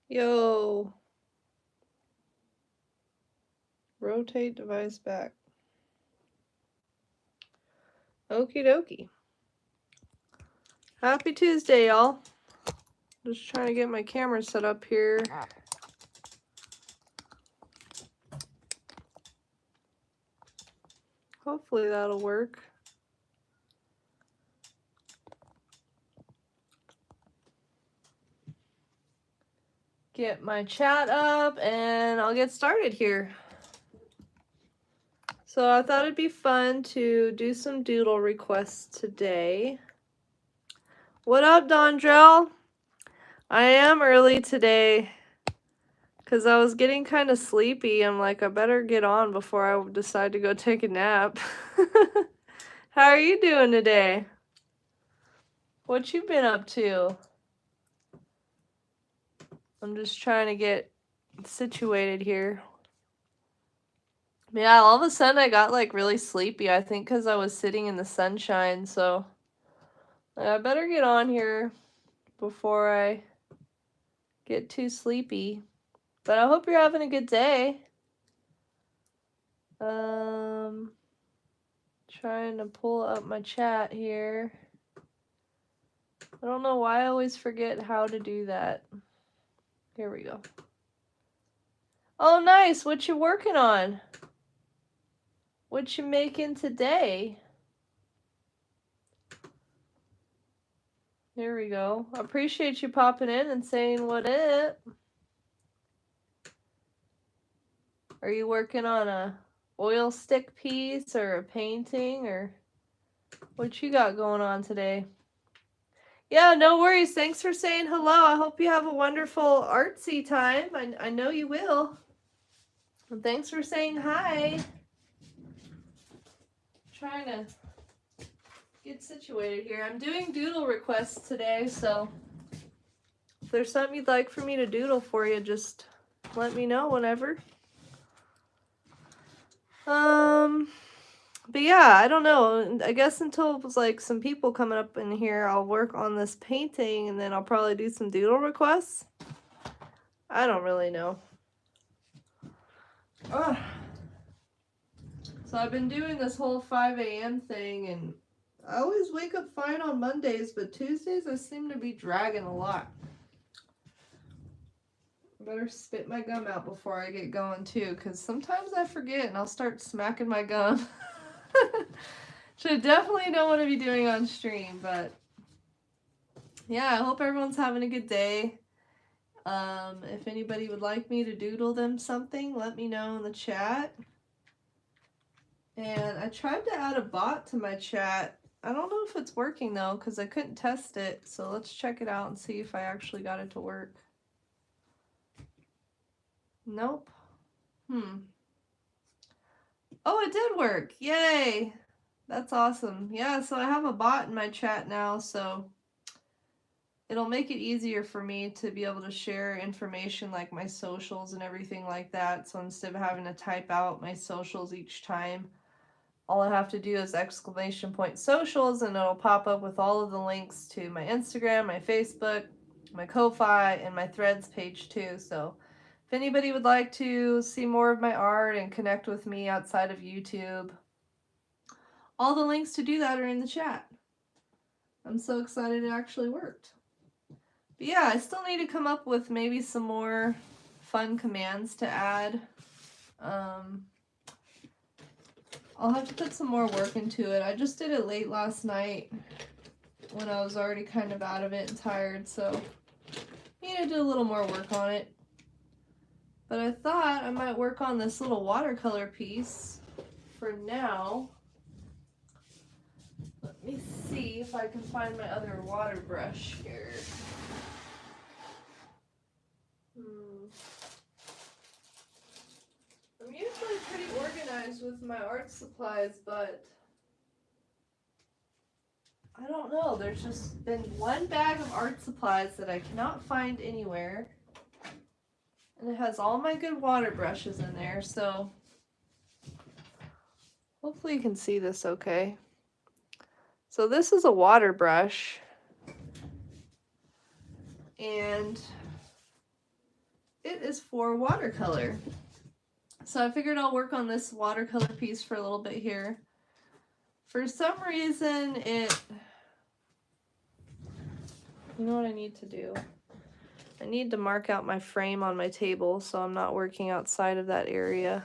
Yo, rotate device back. Okie dokie. Happy Tuesday, y'all. Just trying to get my camera set up here. Hopefully that'll work. Get my chat up and I'll get started here. So I thought it'd be fun to do some doodle requests today. What up, Dondrell? I am early today because I was getting kind of sleepy. I'm like, I better get on before I decide to go take a nap. How are you doing today? What you been up to? I'm just trying to get situated here. Yeah, all of a sudden I got like really sleepy. I think because I was sitting in the sunshine, so I better get on here before I get too sleepy. But I hope you're having a good day. Trying to pull up my chat here. I don't know why I always forget how to do that. Here we go. Oh, nice. What you working on? What you making today? There we go. I appreciate you popping in and saying what it. Are you working on a oil stick piece or a painting or what you got going on today? Yeah, no worries. Thanks for saying hello. I hope you have a wonderful artsy time. I know you will. And thanks for saying hi. Trying to get situated here. I'm doing doodle requests today, so if there's something you'd like for me to doodle for you, just let me know whenever. But yeah, I don't know. I guess until it's like some people coming up in here, I'll work on this painting and then I'll probably do some doodle requests. I don't really know. Ugh. So I've been doing this whole 5 a.m. thing and I always wake up fine on Mondays, but Tuesdays I seem to be dragging a lot. I better spit my gum out before I get going too, because sometimes I forget and I'll start smacking my gum. Which I definitely don't want to be doing on stream, but yeah, I hope everyone's having a good day. If anybody would like me to doodle them something, let me know in the chat. And I tried to add a bot to my chat. I don't know if it's working though, because I couldn't test it. So let's check it out and see if I actually got it to work. Nope. Oh, it did work. Yay. That's awesome. Yeah, so I have a bot in my chat now, so it'll make it easier for me to be able to share information like my socials and everything like that. So instead of having to type out my socials each time, all I have to do is ! socials and it'll pop up with all of the links to my Instagram, my Facebook, my Ko-Fi, and my Threads page too. So if anybody would like to see more of my art and connect with me outside of YouTube, all the links to do that are in the chat. I'm so excited it actually worked. But yeah, I still need to come up with maybe some more fun commands to add. I'll have to put some more work into it. I just did it late last night when I was already kind of out of it and tired, so I need to do a little more work on it. But I thought I might work on this little watercolor piece for now. Let me see if I can find my other water brush here. I'm usually pretty organized with my art supplies, but I don't know. There's just been one bag of art supplies that I cannot find anywhere. And it has all my good water brushes in there, so hopefully you can see this okay. So this is a water brush. And it is for watercolor. So I figured I'll work on this watercolor piece for a little bit here. For some reason you know what I need to do? I need to mark out my frame on my table so I'm not working outside of that area.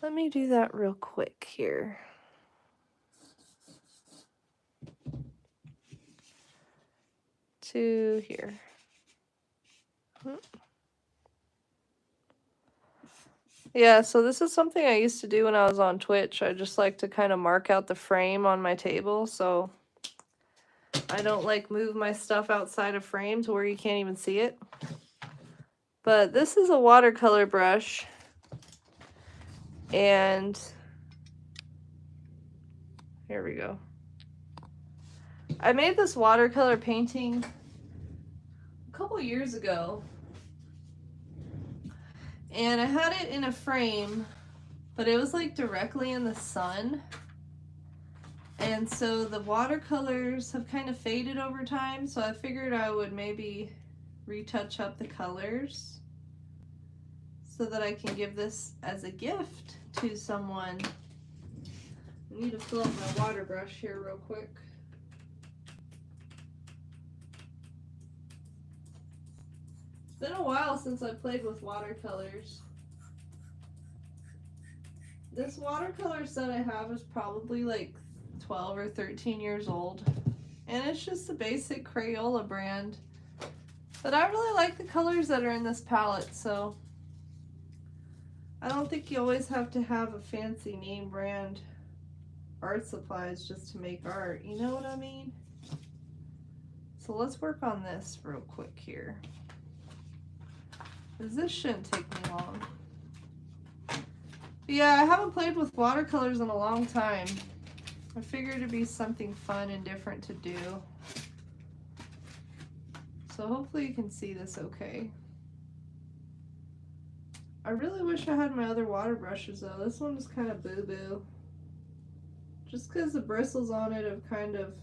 Let me do that real quick here. To here. Yeah, so this is something I used to do when I was on Twitch. I just like to kind of mark out the frame on my table so I don't like move my stuff outside of frame to where you can't even see it. But this is a watercolor brush, and here we go. I made this watercolor painting a couple years ago, and I had it in a frame, but it was like directly in the sun, and so the watercolors have kind of faded over time, so I figured I would maybe retouch up the colors so that I can give this as a gift to someone. I need to fill up my water brush here real quick. It's been a while since I played with watercolors. This watercolor set I have is probably like 12 or 13 years old, and it's just a basic Crayola brand. But I really like the colors that are in this palette, so I don't think you always have to have a fancy name brand art supplies just to make art, you know what I mean? So let's work on this real quick here, because this shouldn't take me long. But yeah, I haven't played with watercolors in a long time. I figured it'd be something fun and different to do. So hopefully you can see this okay. I really wish I had my other water brushes though. This one is kind of boo-boo. Just because the bristles on it have kind of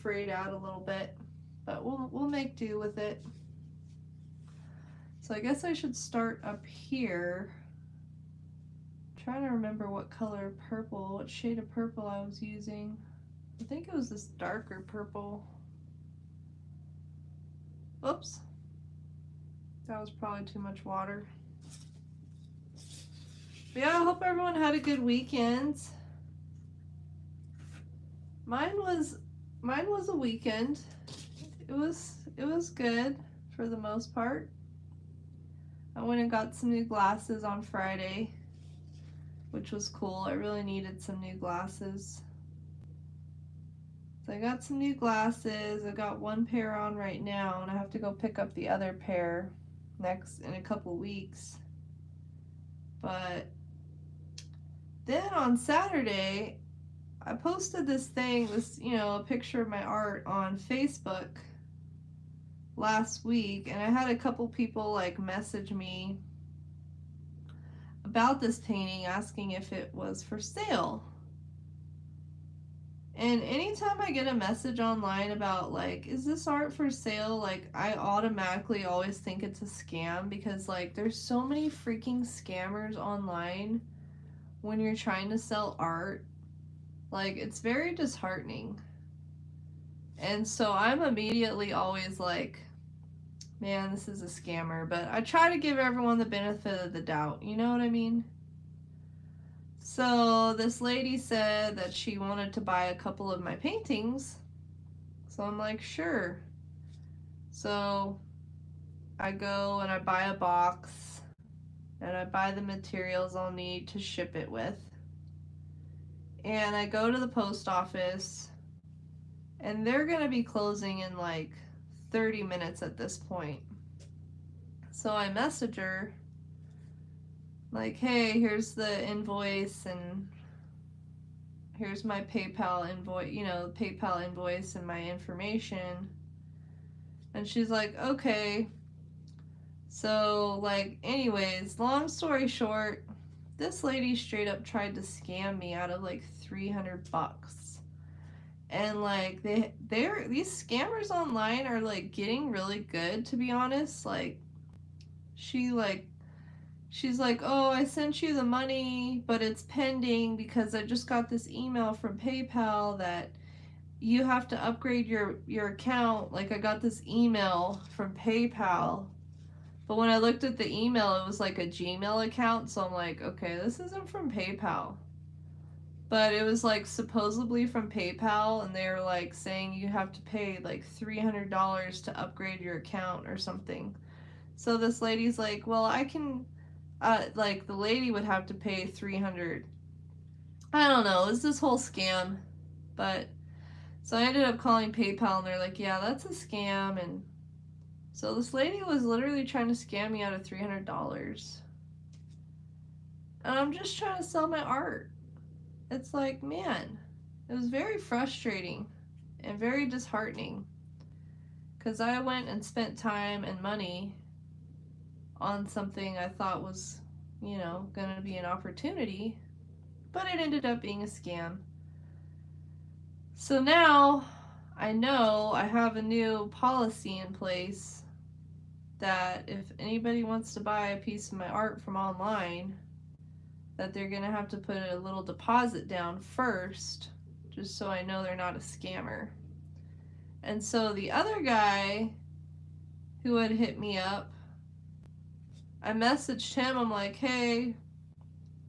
frayed out a little bit. But we'll make do with it. So I guess I should start up here. I'm trying to remember what color purple, what shade of purple I was using. I think it was this darker purple. Oops. That was probably too much water. But yeah, I hope everyone had a good weekend. Mine was a weekend. It was good for the most part. I went and got some new glasses on Friday, which was cool. I really needed some new glasses. So I got some new glasses. I got one pair on right now, and I have to go pick up the other pair in a couple weeks. But then on Saturday, I posted this thing, a picture of my art on Facebook last week, and I had a couple people like message me about this painting asking if it was for sale. And anytime I get a message online about like, is this art for sale? Like, I automatically always think it's a scam, because like there's so many freaking scammers online when you're trying to sell art. Like, it's very disheartening. And so I'm immediately always like, man, this is a scammer. But I try to give everyone the benefit of the doubt, you know what I mean? So this lady said that she wanted to buy a couple of my paintings. So I'm like, sure. So I go and I buy a box, and I buy the materials I'll need to ship it with. And I go to the post office, and they're going to be closing in like 30 minutes at this point. So I message her, like, hey, here's the invoice, and here's my PayPal invoice, PayPal invoice and my information. And she's like, okay. So, like, anyways, long story short, this lady straight up tried to scam me out of like $300. And like these scammers online are like getting really good, to be honest. Like she like she's like, "Oh, I sent you the money, but it's pending because I just got this email from PayPal that you have to upgrade your account." Like I got this email from PayPal, but when I looked at the email, it was like a Gmail account, so I'm like, "Okay, this isn't from PayPal." But it was like supposedly from PayPal, and they were like saying you have to pay like $300 to upgrade your account or something. So this lady's like, "Well, I can like the lady would have to pay 300. I don't know. It's this whole scam. But so I ended up calling PayPal, and they're like, "Yeah, that's a scam." And so this lady was literally trying to scam me out of $300. And I'm just trying to sell my art. It's like, man, it was very frustrating and very disheartening because I went and spent time and money on something I thought was, going to be an opportunity, but it ended up being a scam. So now I know I have a new policy in place that if anybody wants to buy a piece of my art from online, that they're going to have to put a little deposit down first, just so I know they're not a scammer. And so the other guy who had hit me up, I messaged him. I'm like, "Hey,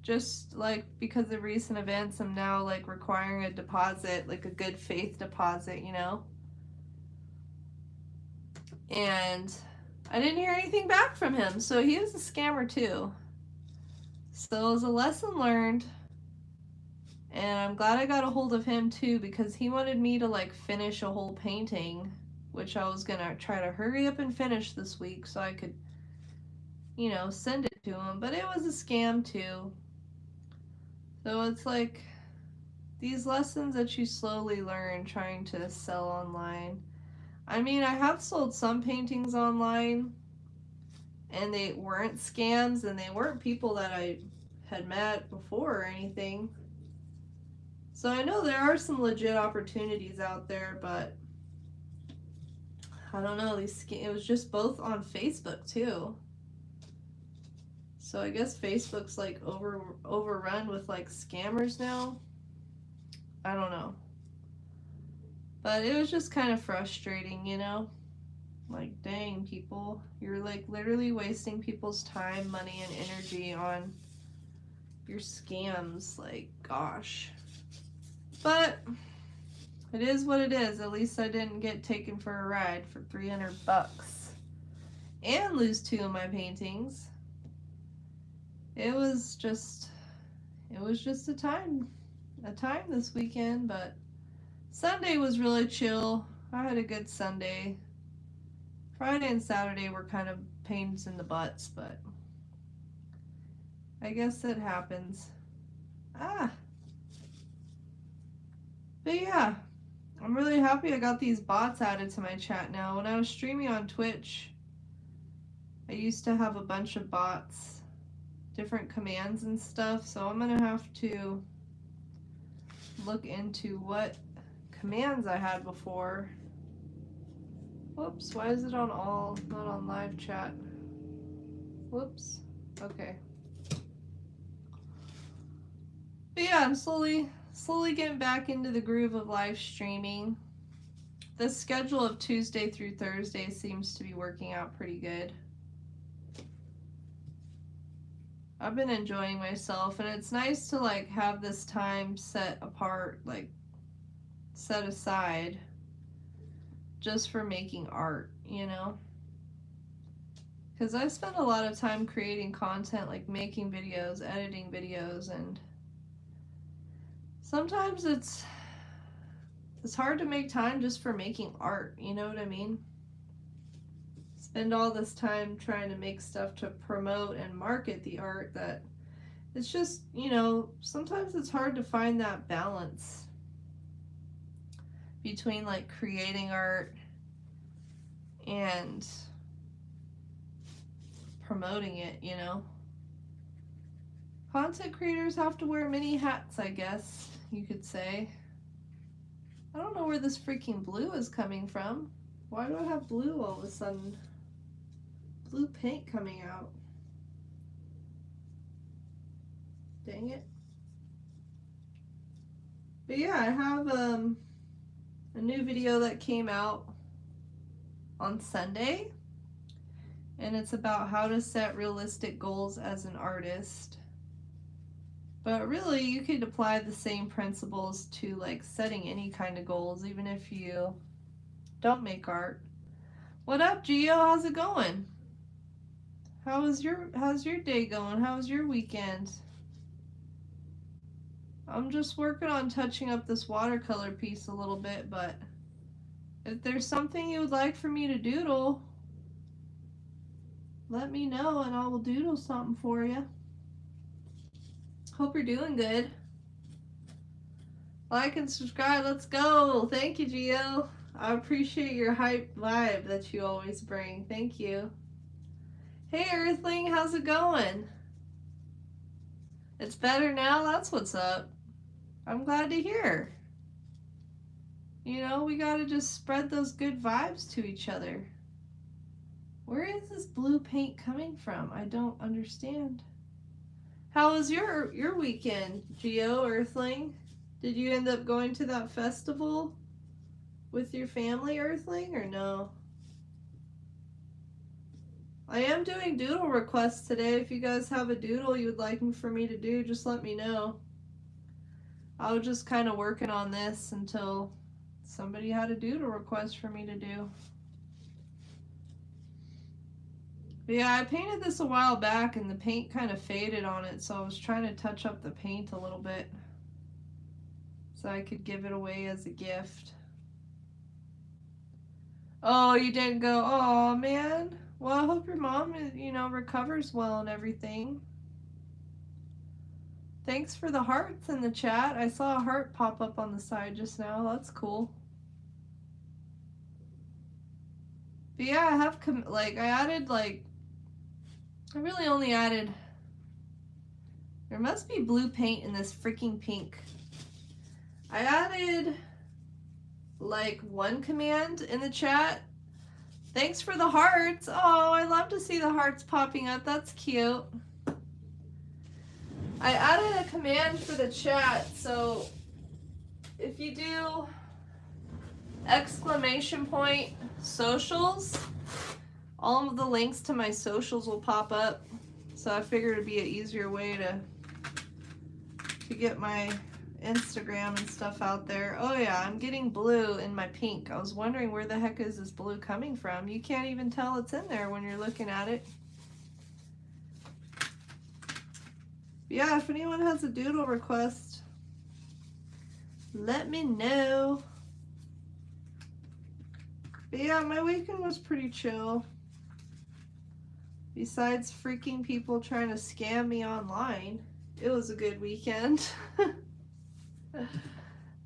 just like because of recent events, I'm now like requiring a deposit, like a good faith deposit, you know?" And I didn't hear anything back from him. So he was a scammer too. So it was a lesson learned. And I'm glad I got a hold of him too, because he wanted me to like finish a whole painting, which I was gonna try to hurry up and finish this week so I could, send it to him. But it was a scam too. So it's like these lessons that you slowly learn trying to sell online. I mean, I have sold some paintings online, and they weren't scams, and they weren't people that I had met before or anything. So I know there are some legit opportunities out there, but I don't know. It was just both on Facebook too. So I guess Facebook's like overrun with like scammers now. I don't know. But it was just kind of frustrating, Like, dang, people, you're like literally wasting people's time, money, and energy on your scams. Like, gosh. But it is what it is. At least I didn't get taken for a ride for $300 and lose 2 of my paintings. It was just a time this weekend, but Sunday was really chill. I had a good Sunday. Friday and Saturday were kind of pains in the butts, but I guess it happens. But yeah, I'm really happy I got these bots added to my chat now. When I was streaming on Twitch, I used to have a bunch of bots, different commands and stuff, so I'm gonna have to look into what commands I had before. Whoops, why is it on all, not on live chat? Whoops, okay. But yeah, I'm slowly getting back into the groove of live streaming. The schedule of Tuesday through Thursday seems to be working out pretty good. I've been enjoying myself, and it's nice to like have this time set apart, like set aside just for making art, Because I spend a lot of time creating content, like making videos, editing videos, and sometimes it's hard to make time just for making art, you know what I mean? Spend all this time trying to make stuff to promote and market the art that it's just, sometimes it's hard to find that balance between like creating art and promoting it, Content creators have to wear many hats, I guess you could say. I don't know where this freaking blue is coming from. Why do I have blue all of a sudden? Blue paint coming out. Dang it. But yeah, I have a new video that came out on Sunday, and it's about how to set realistic goals as an artist. But really, you could apply the same principles to like setting any kind of goals, even if you don't make art. What up, Gio? How's it going? How's your day going? How's your weekend? I'm just working on touching up this watercolor piece a little bit, but if there's something you would like for me to doodle, let me know and I will doodle something for you. Hope you're doing good. Like and subscribe. Let's go. Thank you, Gio. I appreciate your hype vibe that you always bring. Thank you. Hey, Earthling. How's it going? It's better now? That's what's up. I'm glad to hear. You know, we gotta just spread those good vibes to each other. Where is this blue paint coming from? I don't understand. How was your weekend, Geo Earthling? Did you end up going to that festival with your family, Earthling, or no? I am doing doodle requests today. If you guys have a doodle you would like for me to do, just let me know. I was just kind of working on this until somebody had a doodle request for me to do. But yeah, I painted this a while back and the paint kind of faded on it, so I was trying to touch up the paint a little bit so I could give it away as a gift. Oh, you didn't go? Oh, man. Well, I hope your mom, you know, recovers well and everything. Thanks for the hearts in the chat. I saw a heart pop up on the side just now. That's cool. But yeah, I have, I added, I really only added, there must be blue paint in this freaking pink. I added, one command in the chat. Thanks for the hearts. Oh, I love to see the hearts popping up. That's cute. I added a command for the chat, so if you do !socials, all of the links to my socials will pop up. So I figured it'd be an easier way to get my Instagram and stuff out there. Oh yeah, I'm getting blue in my pink. I was wondering where the heck is this blue coming from. You can't even tell it's in there when you're looking at it. Yeah, if anyone has a doodle request, let me know. But yeah, my weekend was pretty chill. Besides freaking people trying to scam me online, it was a good weekend.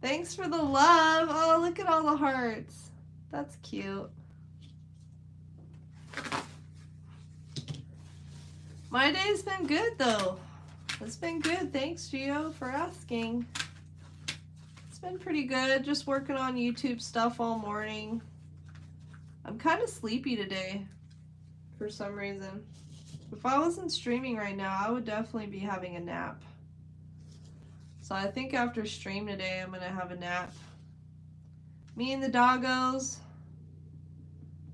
Thanks for the love. Oh, look at all the hearts. That's cute. My day's been good though. It's been good. Thanks, Gio, for asking. It's been pretty good. Just working on YouTube stuff all morning. I'm kind of sleepy today for some reason. If I wasn't streaming right now, I would definitely be having a nap. So I think after stream today, I'm going to have a nap. Me and the doggos.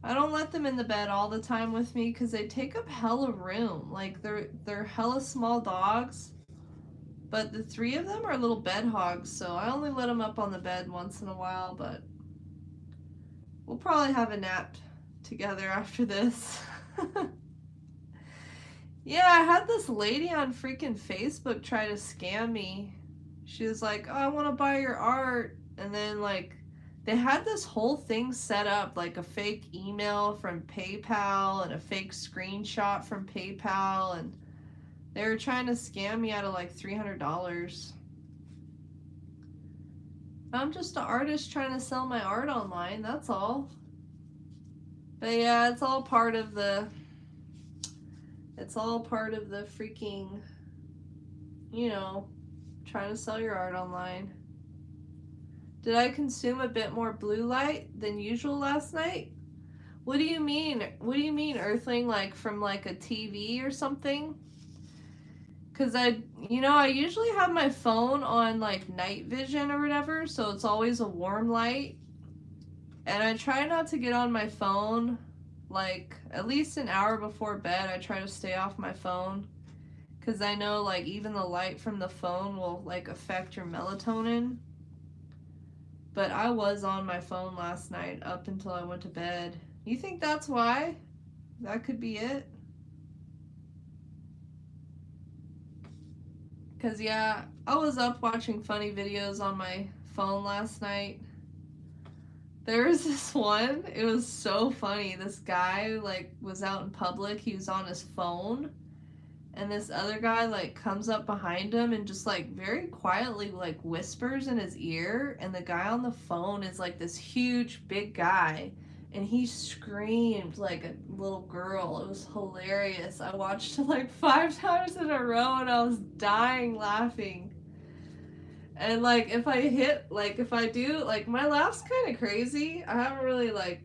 I don't let them in the bed all the time with me because they take up hella room. Like, they're hella small dogs. But the three of them are little bed hogs, so I only let them up on the bed once in a while, but we'll probably have a nap together after this. Yeah, I had this lady on freaking Facebook try to scam me. She was like, oh, I want to buy your art. And then, they had this whole thing set up, like a fake email from PayPal and a fake screenshot from PayPal, and they were trying to scam me out of $300. I'm just an artist trying to sell my art online, that's all. But yeah, it's all part of the freaking, you know, trying to sell your art online. Did I consume a bit more blue light than usual last night? What do you mean? What do you mean, Earthling? Like from like a TV or something? Because I usually have my phone on like night vision or whatever, so it's always a warm light. And I try not to get on my phone like at least an hour before bed. I try to stay off my phone because I know like even the light from the phone will like affect your melatonin. But I was on my phone last night up until I went to bed. You think that's why? That could be it? Because, yeah, I was up watching funny videos on my phone last night. There was this one, it was so funny. This guy, like, was out in public, he was on his phone, and this other guy, like, comes up behind him and just, like, very quietly, like, whispers in his ear, and the guy on the phone is, like, this huge, big guy, and he screamed like a little girl. It was hilarious. I watched it, like, 5 times in a row, and I was dying laughing. And, like, if I do, like, my laugh's kind of crazy. I haven't really, like,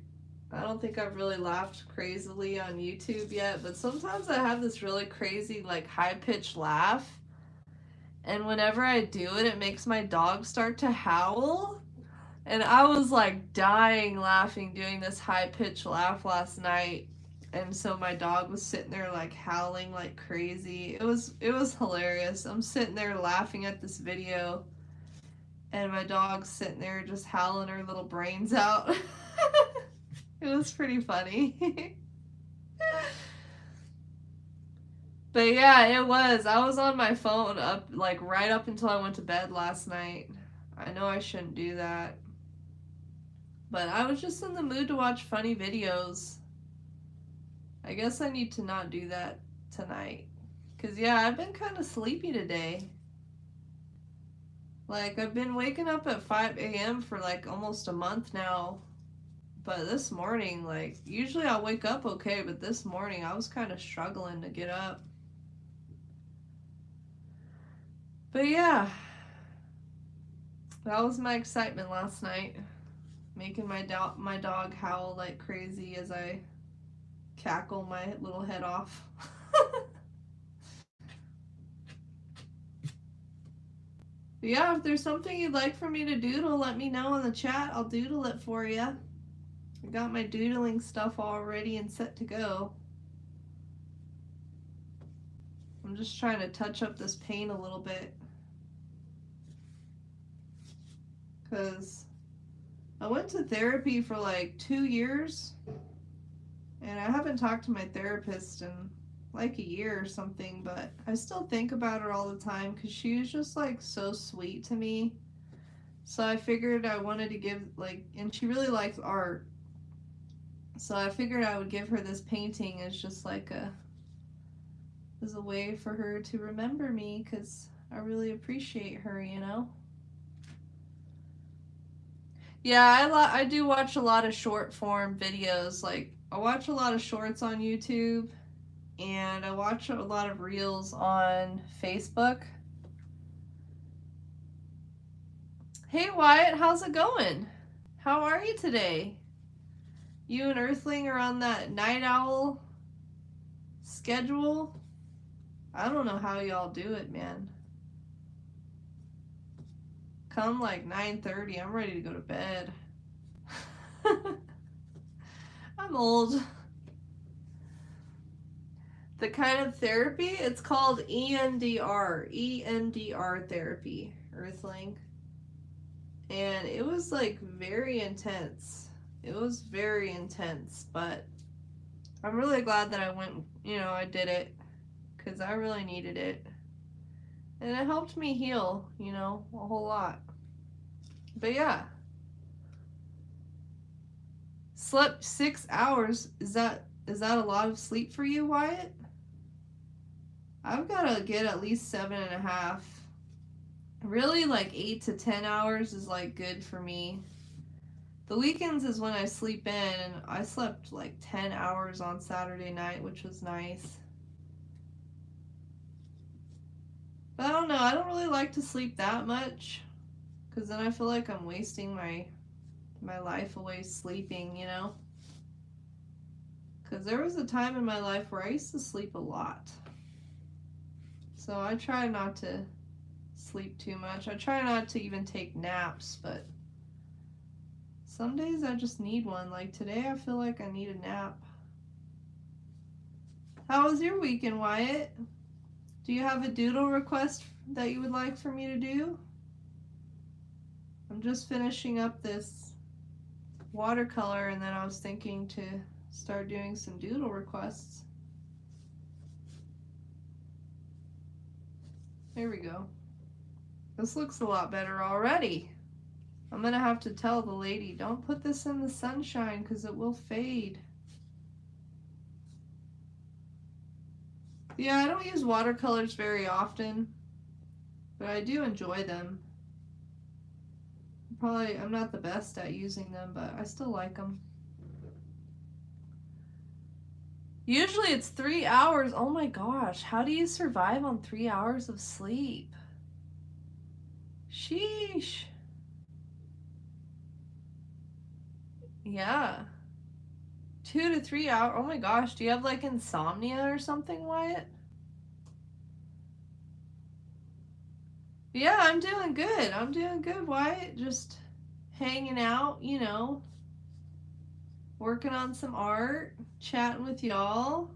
I don't think I've really laughed crazily on YouTube yet, but sometimes I have this really crazy, like, high-pitched laugh. And whenever I do it, it makes my dog start to howl. And I was, like, dying laughing doing this high-pitched laugh last night. And so my dog was sitting there, like, howling like crazy. It was hilarious. I'm sitting there laughing at this video, and my dog's sitting there just howling her little brains out. It was pretty funny. But yeah, it was. I was on my phone up, like, right up until I went to bed last night. I know I shouldn't do that. But I was just in the mood to watch funny videos. I guess I need to not do that tonight. Because, yeah, I've been kind of sleepy today. Like, I've been waking up at 5 a.m. for, like, almost a month now. But this morning, like, usually I wake up okay, but this morning I was kind of struggling to get up. But yeah, that was my excitement last night. Making my dog howl like crazy as I cackle my little head off. But yeah, if there's something you'd like for me to doodle, let me know in the chat. I'll doodle it for you. I got my doodling stuff all ready and set to go. I'm just trying to touch up this paint a little bit, because I went to therapy for like 2 years, and I haven't talked to my therapist in like a year or something, but I still think about her all the time because she was just like so sweet to me. So I figured I wanted to give, like, and she really likes art, so I figured I would give her this painting as just like as a way for her to remember me, because I really appreciate her, you know? Yeah, I do watch a lot of short form videos. Like, I watch a lot of shorts on YouTube, and I watch a lot of reels on Facebook. Hey Wyatt, how's it going? How are you today? You and Earthling are on that night owl schedule? I don't know how y'all do it, man. Come like 9:30, I'm ready to go to bed. I'm old. The kind of therapy, it's called EMDR therapy, Earthling. And it was like very intense. It was very intense, but I'm really glad that I went, I did it, because I really needed it. And it helped me heal, a whole lot. But yeah. Slept 6 hours. Is that a lot of sleep for you, Wyatt? I've got to get at least 7.5. Really, like 8 to 10 hours is like good for me. The weekends is when I sleep in, and I slept like 10 hours on Saturday night, which was nice. But I don't know, I don't really like to sleep that much, Because then I feel like I'm wasting my life away sleeping, you know? Because there was a time in my life where I used to sleep a lot. So I try not to sleep too much. I try not to even take naps, but some days I just need one. Like today I feel like I need a nap. How was your weekend, Wyatt? Do you have a doodle request that you would like for me to do? I'm just finishing up this watercolor and then I was thinking to start doing some doodle requests. There we go. This looks a lot better already. I'm gonna have to tell the lady, don't put this in the sunshine because it will fade. Yeah, I don't use watercolors very often, but I do enjoy them. I'm not the best at using them, but I still like them. Usually it's 3 hours. Oh my gosh, how do you survive on 3 hours of sleep? Sheesh. Yeah. 2 to 3 hours. Oh my gosh, do you have like insomnia or something, Wyatt? Yeah, I'm doing good. I'm doing good, Wyatt. Just hanging out, you know, working on some art, chatting with y'all.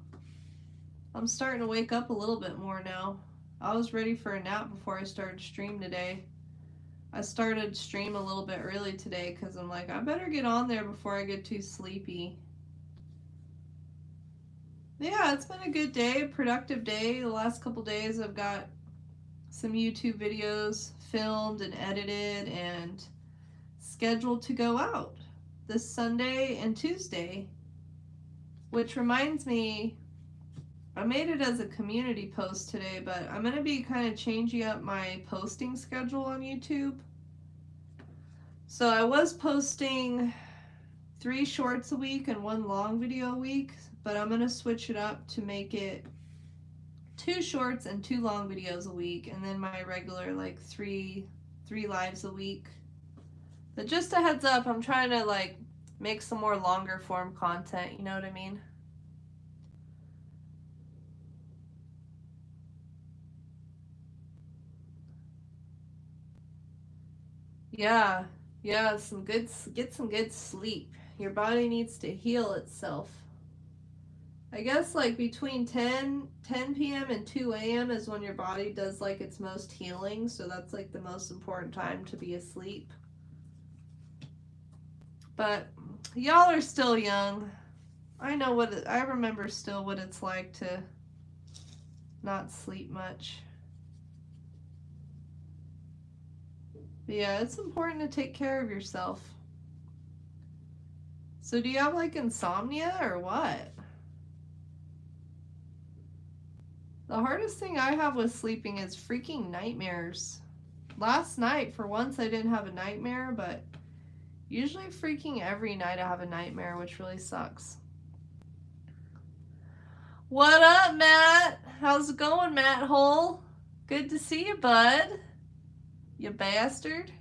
I'm starting to wake up a little bit more now. I was ready for a nap before I started stream today. I started stream a little bit early today because I'm like, I better get on there before I get too sleepy. Yeah, it's been a good day, a productive day. The last couple days I've got some YouTube videos filmed and edited and scheduled to go out this Sunday and Tuesday. Which reminds me, I made it as a community post today, but I'm going to be kind of changing up my posting schedule on YouTube. So I was posting 3 shorts a week and 1 long video a week, but I'm going to switch it up to make it 2 shorts and 2 long videos a week, and then my regular like 3 lives a week. But just a heads up, I'm trying to like make some more longer form content, you know what I mean? Yeah, yeah, get some good sleep. Your body needs to heal itself. I guess like between 10 p.m. and 2 a.m. is when your body does like its most healing, so that's like the most important time to be asleep. But y'all are still young. I remember still what it's like to not sleep much. But yeah, it's important to take care of yourself. So do you have like insomnia or what? The hardest thing I have with sleeping is freaking nightmares. Last night, for once, I didn't have a nightmare, but usually freaking every night I have a nightmare, which really sucks. What up, Matt? How's it going, Matt Hole? Good to see you, bud. You bastard.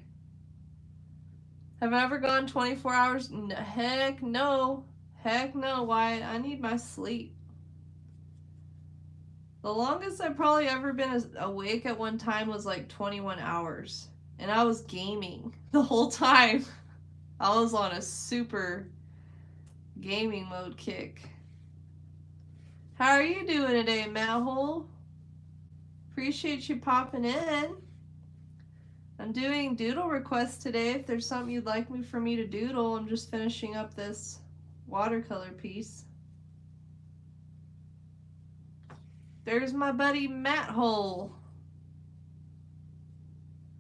Have I ever gone 24 hours? Heck no. Heck no, Wyatt. I need my sleep. The longest I've probably ever been awake at one time was like 21 hours. And I was gaming the whole time. I was on a super gaming mode kick. How are you doing today, Matt Hole? Appreciate you popping in. I'm doing doodle requests today. If there's something you'd like for me to doodle, I'm just finishing up this watercolor piece. There's my buddy Matt Hole.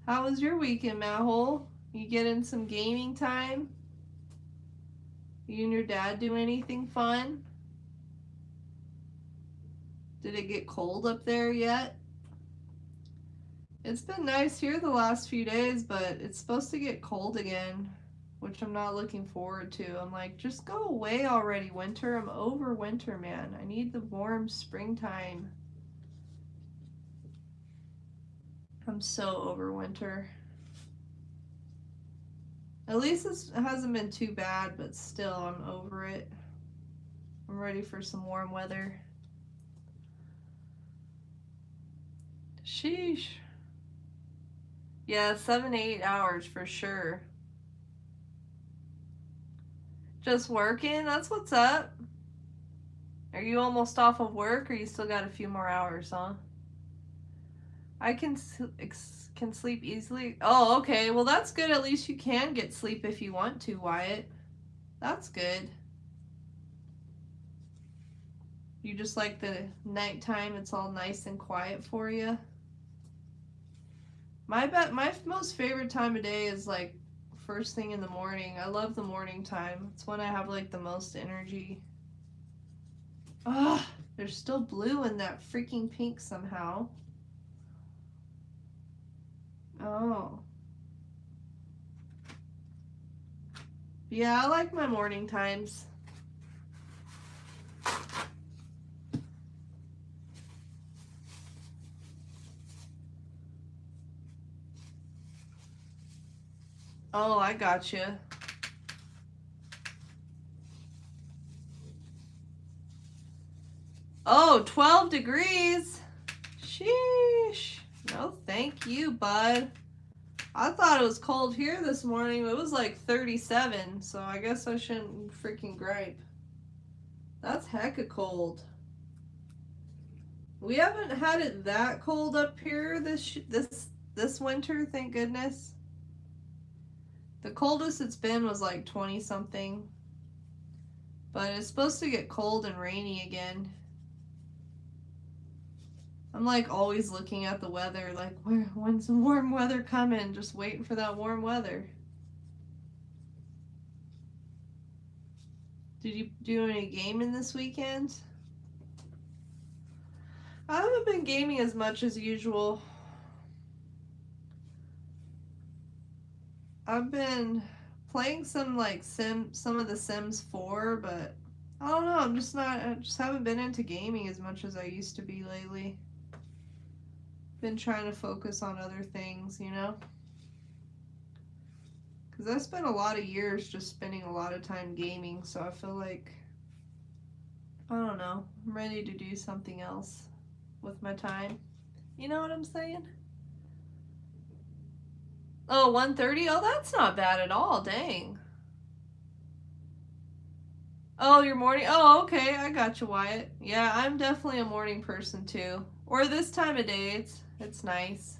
How was your weekend, Matt Hole? You getting some gaming time? You and your dad do anything fun? Did it get cold up there yet? It's been nice here the last few days, but it's supposed to get cold again, which I'm not looking forward to. I'm like, just go away already, winter. I'm over winter, man. I need the warm springtime. I'm so over winter. At least it hasn't been too bad, but still, I'm over it. I'm ready for some warm weather. Sheesh. Yeah, 7 to 8 hours for sure. Just working? That's what's up. Are you almost off of work, or you still got a few more hours, huh? I can sleep easily. Oh, okay. Well, that's good. At least you can get sleep if you want to, Wyatt. That's good. You just like the nighttime, it's all nice and quiet for you. My most favorite time of day is like first thing in the morning. I love the morning time. It's when I have like the most energy. Ugh, there's still blue in that freaking pink somehow. Oh. Yeah, I like my morning times. Oh, I gotcha. Oh, 12 degrees. Sheesh. No, thank you, bud. I thought it was cold here this morning. It was like 37, so I guess I shouldn't freaking gripe. That's hecka cold. We haven't had it that cold up here this winter, thank goodness. The coldest it's been was like 20 something. But it's supposed to get cold and rainy again. I'm like always looking at the weather, like when's the warm weather coming? Just waiting for that warm weather. Did you do any gaming this weekend? I haven't been gaming as much as usual. I've been playing some like some of the Sims 4, but I don't know, I just haven't been into gaming as much as I used to be lately. Been trying to focus on other things, you know? Because I spent a lot of years just spending a lot of time gaming, so I feel like, I don't know, I'm ready to do something else with my time. You know what I'm saying? Oh, 1:30? Oh, that's not bad at all, dang. Oh, your morning? Oh, okay, I got you, Wyatt. Yeah, I'm definitely a morning person too. Or this time of day, it's nice.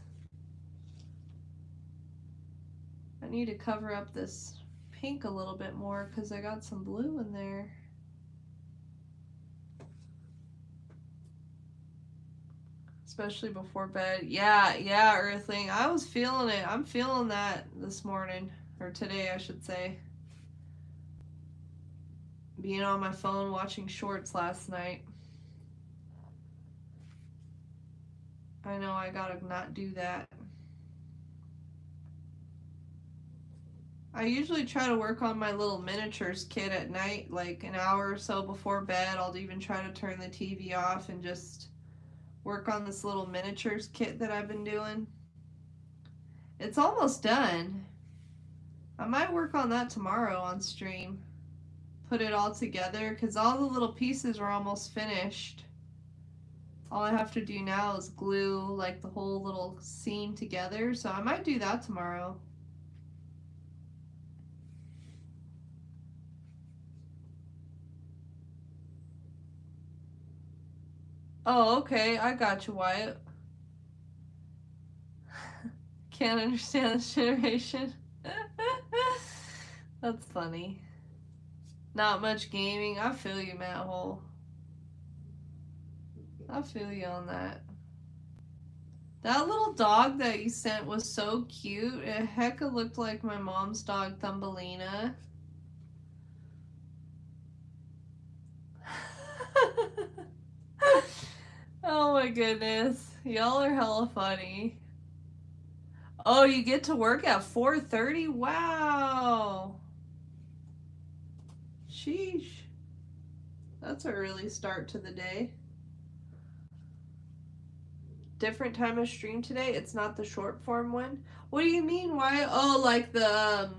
I need to cover up this pink a little bit more because I got some blue in there. Especially before bed. Yeah, Earthling. I was feeling it. I'm feeling that this morning. Or today, I should say. Being on my phone watching shorts last night. I know I gotta not do that. I usually try to work on my little miniatures kit at night, like an hour or so before bed. I'll even try to turn the TV off and just work on this little miniatures kit that I've been doing. It's almost done. I might work on that tomorrow on stream. Put it all together because all the little pieces are almost finished. All I have to do now is glue like the whole little scene together, so I might do that tomorrow. Oh, okay, I got you, Wyatt. Can't understand this generation. That's funny. Not much gaming. I feel you, Matt Hole. I feel you on that. That little dog that you sent was so cute. It hecka looked like my mom's dog, Thumbelina. Oh my goodness. Y'all are hella funny. Oh, you get to work at 4:30? Wow. Sheesh. That's a early start to the day. Different time of stream today? It's not the short form one? What do you mean? Why? Oh, like the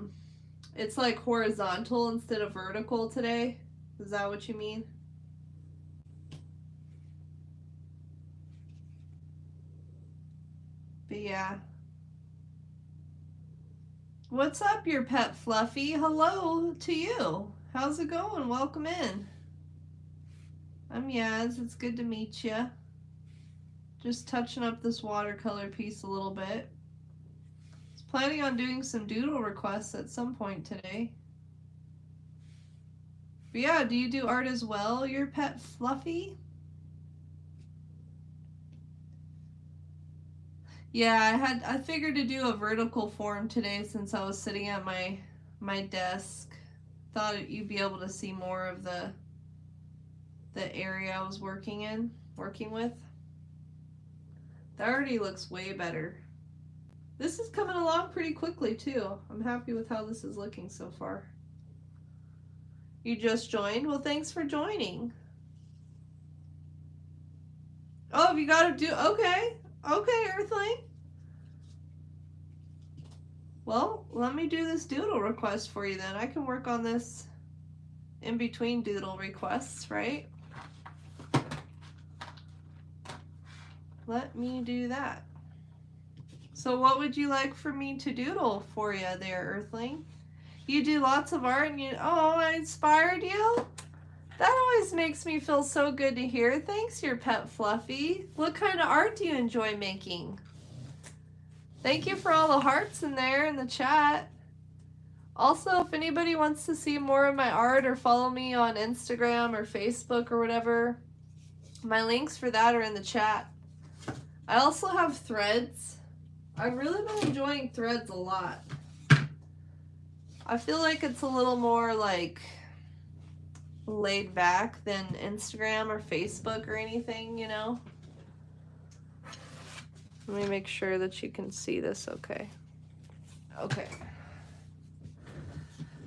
It's like horizontal instead of vertical today. Is that what you mean? But yeah. What's up, your pet Fluffy? Hello to you. How's it going? Welcome in. I'm Yaz. It's good to meet you. Just touching up this watercolor piece a little bit. Was planning on doing some doodle requests at some point today. But yeah, do you do art as well, your pet Fluffy? Yeah, I figured to do a vertical form today since I was sitting at my desk. Thought you'd be able to see more of the area I was working with. That already looks way better. This is coming along pretty quickly too. I'm happy with how this is looking so far. You just joined? Well, thanks for joining. Oh, you gotta do, okay. Okay, Earthling. Well, let me do this doodle request for you then. I can work on this in between doodle requests, right? Let me do that. So what would you like for me to doodle for you there, Earthling? You do lots of art and I inspired you? That always makes me feel so good to hear. Thanks, your pet Fluffy. What kind of art do you enjoy making? Thank you for all the hearts in there in the chat. Also, if anybody wants to see more of my art or follow me on Instagram or Facebook or whatever, my links for that are in the chat. I also have Threads. I've really been enjoying Threads a lot. I feel like it's a little more like laid back than Instagram or Facebook or anything, you know? Let me make sure that you can see this okay. Okay.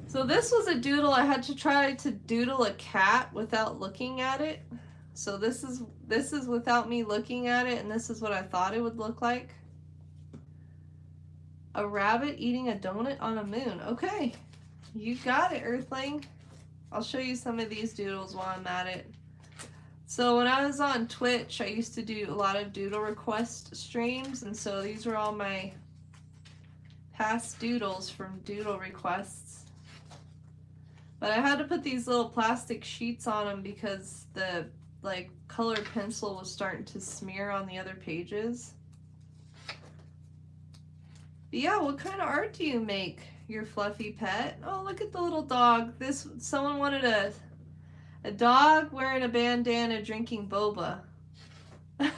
So this was a doodle. I had to try to doodle a cat without looking at it. So this is without me looking at it, and this is what I thought it would look like. A rabbit eating a donut on a moon. Okay, you got it, Earthling. I'll show you some of these doodles while I'm at it. So when I was on Twitch, I used to do a lot of doodle request streams, and so these were all my past doodles from doodle requests. But I had to put these little plastic sheets on them because the colored pencil was starting to smear on the other pages. But yeah, what kind of art do you make, your Fluffy pet? Oh, look at the little dog. Someone wanted a dog wearing a bandana drinking boba. But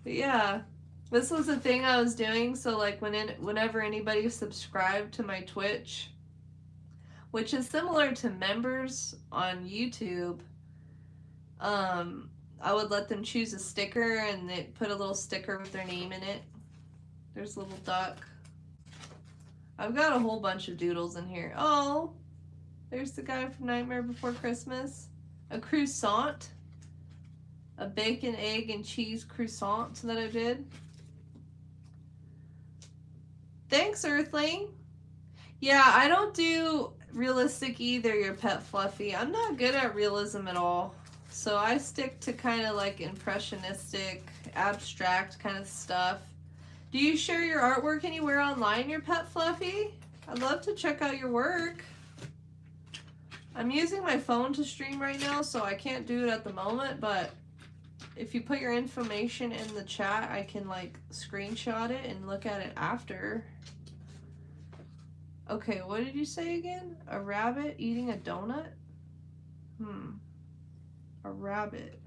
yeah, this was a thing I was doing. So like whenever anybody subscribed to my Twitch, which is similar to members on YouTube, I would let them choose a sticker and they put a little sticker with their name in it. There's a little duck. I've got a whole bunch of doodles in here. Oh, there's the guy from Nightmare Before Christmas. A croissant. A bacon, egg, and cheese croissant that I did. Thanks, Earthling. Yeah, I don't do realistic either, your pet Fluffy. I'm not good at realism at all. So I stick to kind of like impressionistic, abstract kind of stuff. Do you share your artwork anywhere online, your pet Fluffy? I'd love to check out your work. I'm using my phone to stream right now, so I can't do it at the moment, but if you put your information in the chat, I can like screenshot it and look at it after. Okay, what did you say again? A rabbit eating a donut? A rabbit.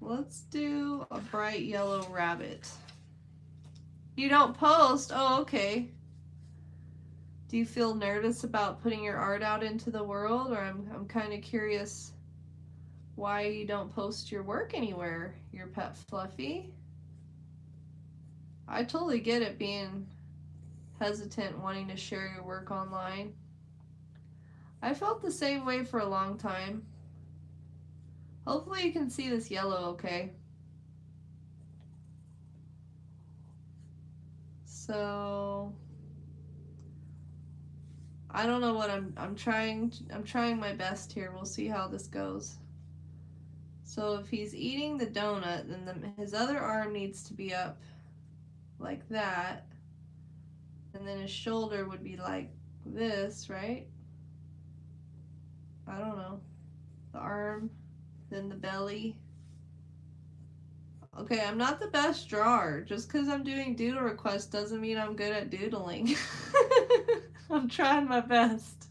Let's do a bright yellow rabbit. You don't post? Oh, okay. Do you feel nervous about putting your art out into the world? Or I'm kind of curious why you don't post your work anywhere, your pet Fluffy. I totally get it being hesitant wanting to share your work online. I felt the same way for a long time. Hopefully you can see this yellow okay. So I don't know what I'm trying my best here. We'll see how this goes. So if he's eating the donut, then his other arm needs to be up like that. And then his shoulder would be like this, right? I don't know. The arm, then the belly. Okay, I'm not the best drawer. Just because I'm doing doodle requests doesn't mean I'm good at doodling. I'm trying my best.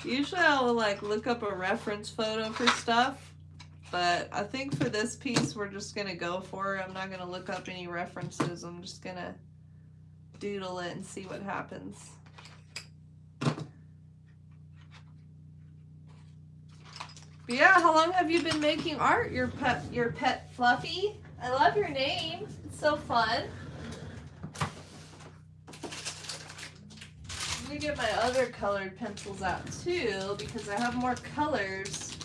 Usually I will like look up a reference photo for stuff, but I think for this piece we're just gonna go for it. I'm not gonna look up any references. I'm just gonna doodle it and see what happens. But yeah, how long have you been making art, your pet Fluffy? I love your name. It's so fun. I'm gonna get my other colored pencils out too because I have more colors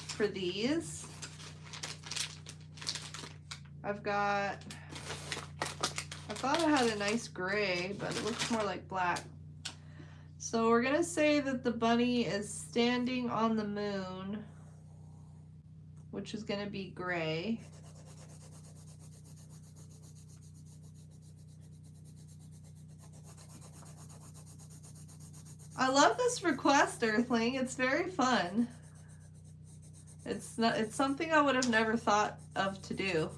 for these. I thought I had a nice gray, but it looks more like black. So we're gonna say that the bunny is standing on the moon, which is gonna be gray. I love this request, Earthling. It's very fun. It's something I would have never thought of to do.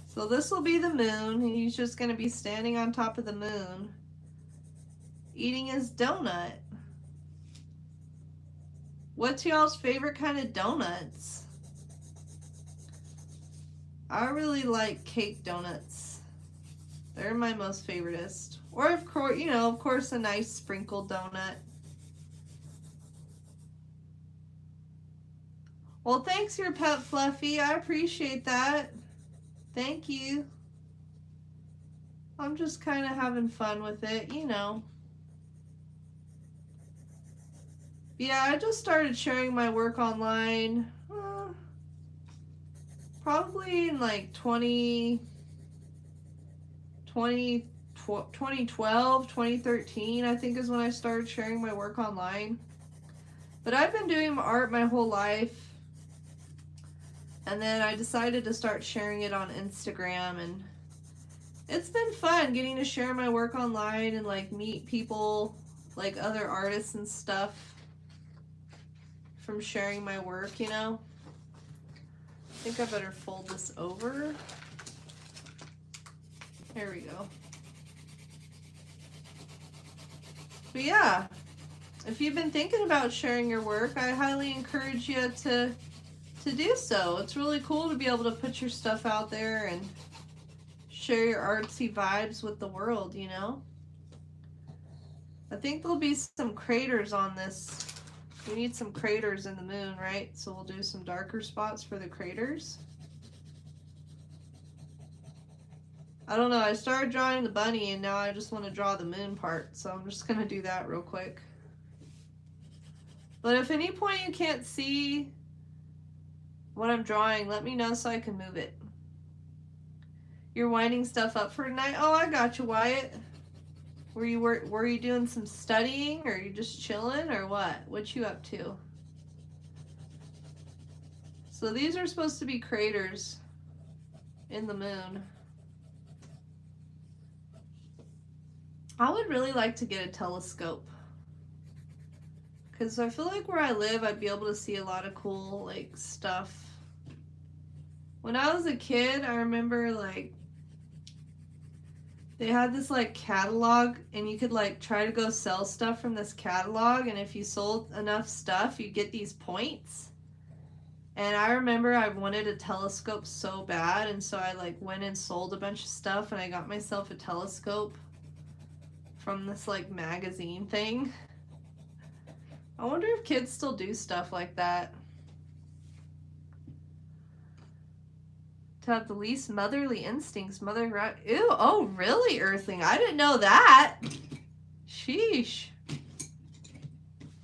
So this will be the moon. He's just going to be standing on top of the moon, eating his donut. What's y'all's favorite kind of donuts? I really like cake donuts. They're my most favoriteest. Or of course, of course, a nice sprinkled donut. Well, thanks, your pet Fluffy. I appreciate that. Thank you. I'm just kind of having fun with it, Yeah, I just started sharing my work online. Probably in like 2012, 2013, I think is when I started sharing my work online. But I've been doing art my whole life. And then I decided to start sharing it on Instagram, and it's been fun getting to share my work online and like meet people, like other artists and stuff from sharing my work, I think I better fold this over. There we go. But yeah, if you've been thinking about sharing your work, I highly encourage you to do so. It's really cool to be able to put your stuff out there and share your artsy vibes with the world, I think there'll be some craters on this. We need some craters in the moon, right? So we'll do some darker spots for the craters. I don't know, I started drawing the bunny and now I just want to draw the moon part, so I'm just going to do that real quick. But if at any point you can't see what I'm drawing, let me know so I can move it. You're winding stuff up for tonight? Oh, I got you, Wyatt. Were you doing some studying, or are you just chilling, or what? What you up to? So these are supposed to be craters in the moon. I would really like to get a telescope, because I feel like where I live, I'd be able to see a lot of cool, like, stuff. When I was a kid, I remember, like, they had this, like, catalog, and you could, like, try to go sell stuff from this catalog, and if you sold enough stuff, you get these points. And I remember I wanted a telescope so bad, and so I, like, went and sold a bunch of stuff, and I got myself a telescope from this, like, magazine thing. I wonder if kids still do stuff like that. To have the least motherly instincts, ew, oh really, Earthling? I didn't know that. Sheesh.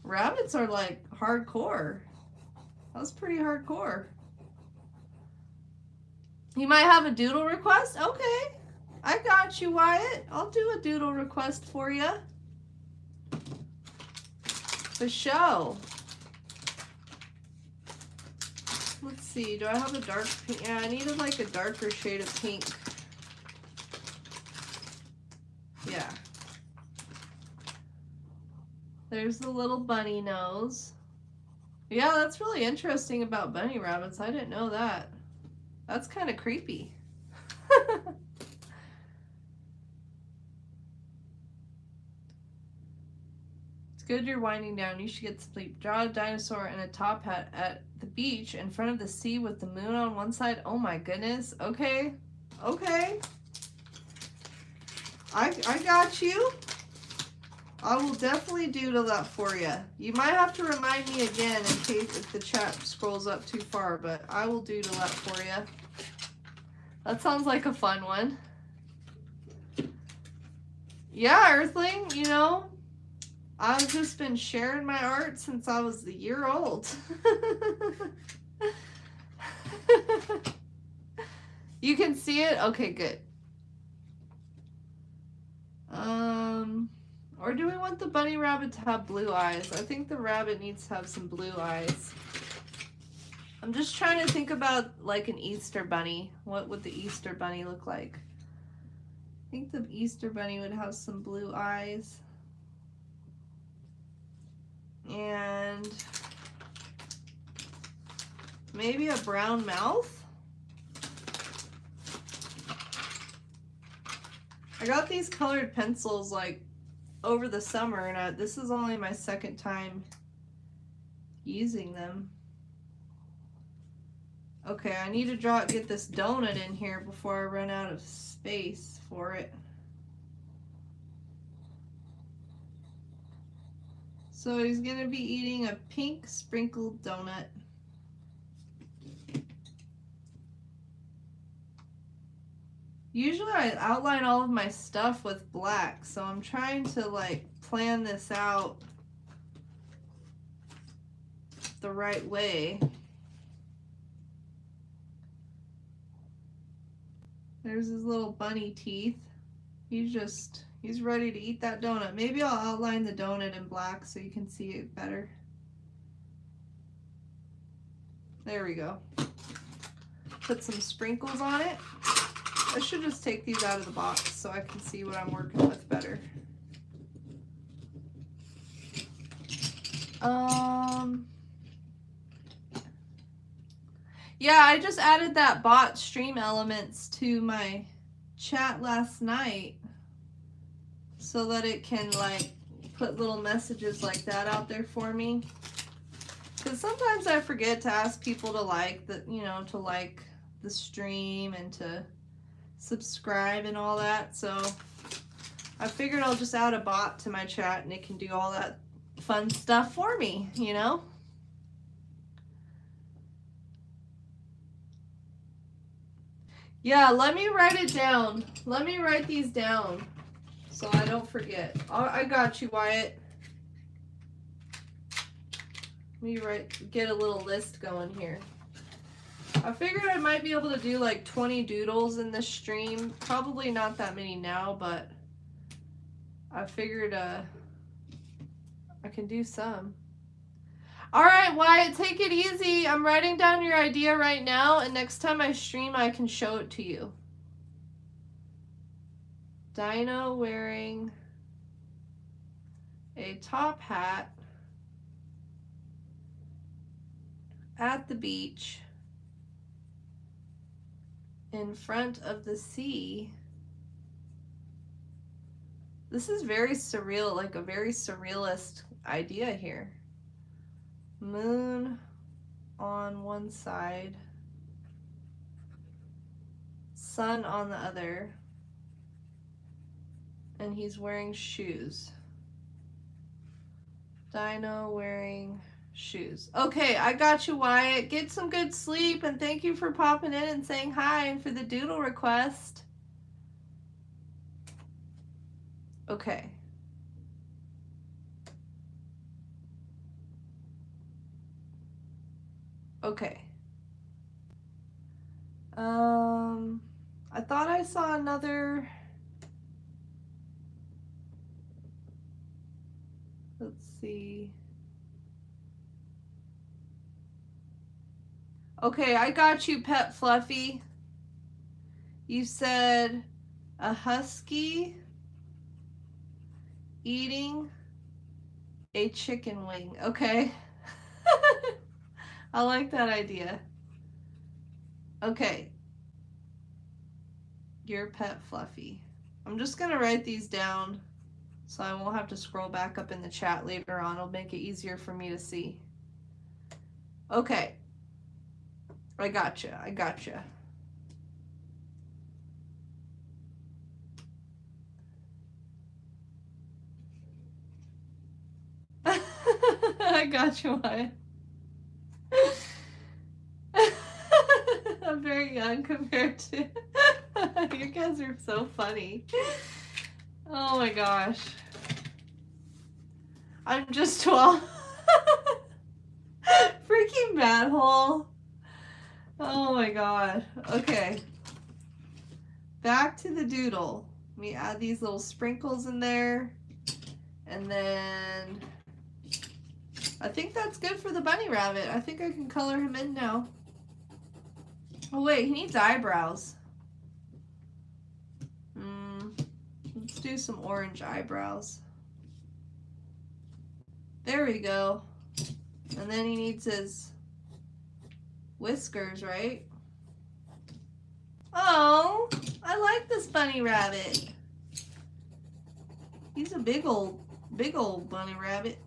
Rabbits are like hardcore. That's pretty hardcore. You might have a doodle request? Okay. I got you, Wyatt. I'll do a doodle request for you. For show. Let's see. Do I have a dark pink? Yeah, I needed like a darker shade of pink. Yeah. There's the little bunny nose. Yeah, that's really interesting about bunny rabbits. I didn't know that. That's kind of creepy. It's good you're winding down. You should get sleep. Draw a dinosaur in a top hat at the beach in front of the sea with the moon on one side. Oh my goodness. Okay. Okay. I got you. I will definitely doodle that for you. You might have to remind me again in case if the chat scrolls up too far, but I will doodle that for you. That sounds like a fun one. Yeah, Earthling, you know, I've just been sharing my art since I was a year old. You can see it? Okay, good. Or do we want the bunny rabbit to have blue eyes? I think the rabbit needs to have some blue eyes. I'm just trying to think about like an Easter bunny. What would the Easter bunny look like? I think the Easter bunny would have some blue eyes. And maybe a brown mouth? I got these colored pencils like over the summer, and this is only my second time using them. Okay, I need to get this donut in here before I run out of space for it. So he's gonna be eating a pink sprinkled donut. Usually I outline all of my stuff with black, so I'm trying to like plan this out the right way. There's his little bunny teeth. He's ready to eat that donut. Maybe I'll outline the donut in black so you can see it better. There we go. Put some sprinkles on it. I should just take these out of the box so I can see what I'm working with better. Yeah, I just added that bot stream elements to my chat last night so that it can like put little messages like that out there for me. Because sometimes I forget to ask people to like to like the stream and to subscribe and all that. So I figured I'll just add a bot to my chat and it can do all that fun stuff for me, you know? Yeah, let me write it down. Let me write these down so I don't forget. I got you, Wyatt. Let me get a little list going here. I figured I might be able to do like 20 doodles in this stream. Probably not that many now, but I figured I can do some. All right, Wyatt, take it easy. I'm writing down your idea right now, and next time I stream, I can show it to you. Dino wearing a top hat at the beach in front of the sea. This is very surreal, like a very surrealist idea here. Moon on one side, sun on the other, and he's wearing shoes. Dino wearing shoes. Okay, I got you, Wyatt. Get some good sleep, and thank you for popping in and saying hi and for the doodle request. Okay. Okay. I thought I saw another. Let's see. Okay, I got you, Pet Fluffy. You said a husky eating a chicken wing. Okay. I like that idea. Okay. Your Pet Fluffy. I'm just going to write these down so I won't have to scroll back up in the chat later on. It'll make it easier for me to see. Okay. I gotcha. I gotcha. I got you, Wyatt. I'm very young compared to... You guys are so funny. Oh my gosh. I'm just 12. Freaking bad hole. Oh my god. Okay. Back to the doodle. Let me add these little sprinkles in there. And then... I think that's good for the bunny rabbit. I think I can color him in now. Oh wait, he needs eyebrows. Let's do some orange eyebrows. There we go. And then he needs his whiskers, right? Oh, I like this bunny rabbit. He's a big old bunny rabbit.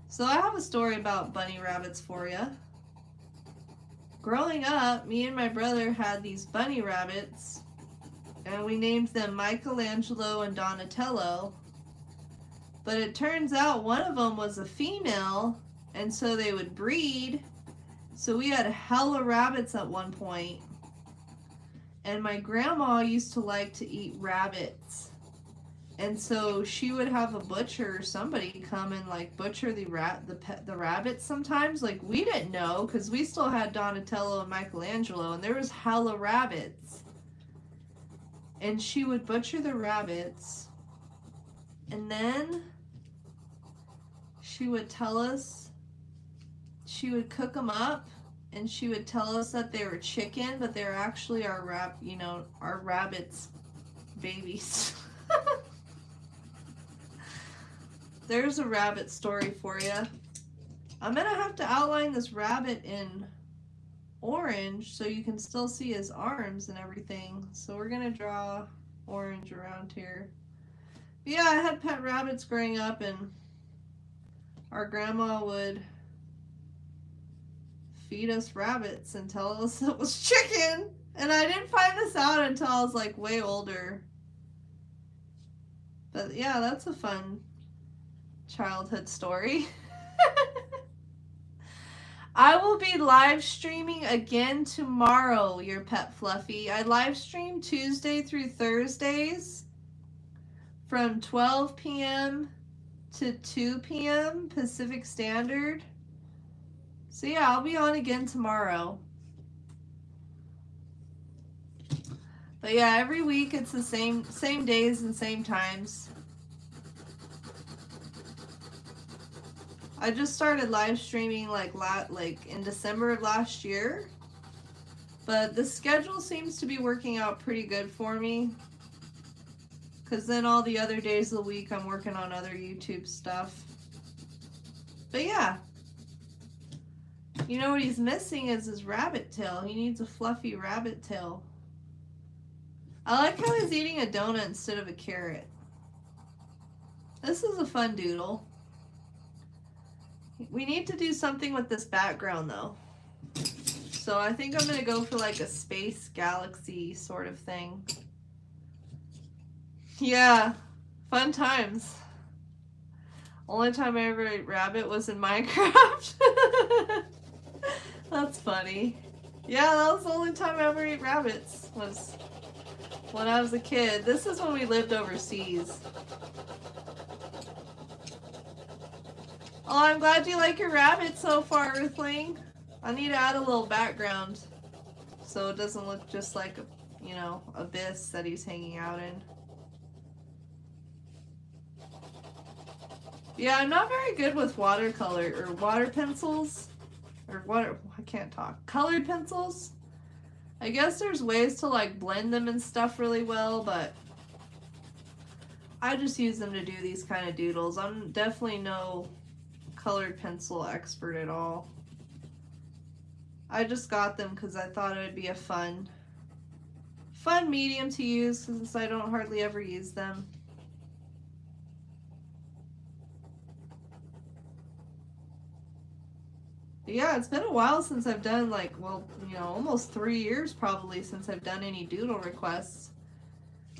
So I have a story about bunny rabbits for you. Growing up, me and my brother had these bunny rabbits, and we named them Michelangelo and Donatello. But it turns out one of them was a female, and so they would breed. So we had hella rabbits at one point. And my grandma used to like to eat rabbits. And so she would have a butcher or somebody come and like butcher the rabbits sometimes. Like we didn't know because we still had Donatello and Michelangelo, and there was hella rabbits. And she would butcher the rabbits, and then she would tell us, she would cook them up, and she would tell us that they were chicken, but they were actually our rabbits' babies. There's a rabbit story for you. I'm gonna have to outline this rabbit in orange so you can still see his arms and everything. So we're gonna draw orange around here. But yeah, I had pet rabbits growing up, and our grandma would feed us rabbits and tell us it was chicken. And I didn't find this out until I was like way older. But yeah, that's a fun childhood story. I will be live streaming again tomorrow, your Pet Fluffy. I live stream Tuesday through Thursdays from 12 p.m. to 2 p.m. Pacific Standard. So yeah, I'll be on again tomorrow. But yeah, every week it's the same days and same times. I just started live streaming like in December of last year, but the schedule seems to be working out pretty good for me, because then all the other days of the week I'm working on other YouTube stuff. But yeah, you know what he's missing is his rabbit tail. He needs a fluffy rabbit tail. I like how he's eating a donut instead of a carrot. This is a fun doodle. We need to do something with this background though. So I think I'm going to go for like a space galaxy sort of thing. Yeah, fun times. Only time I ever ate rabbit was in Minecraft. That's funny. Yeah, that was the only time I ever ate rabbits, was when I was a kid. This is when we lived overseas. Oh, I'm glad you like your rabbit so far, Earthling. I need to add a little background so it doesn't look just like a, you know, abyss that he's hanging out in. Yeah, I'm not very good with watercolor or water pencils. Or water, I can't talk. Colored pencils. I guess there's ways to like blend them and stuff really well, but I just use them to do these kind of doodles. I'm definitely no colored pencil expert at all. I just got them because I thought it would be a fun medium to use since I don't hardly ever use them. Yeah, it's been a while since I've done like, well, you know, almost 3 years probably since I've done any doodle requests.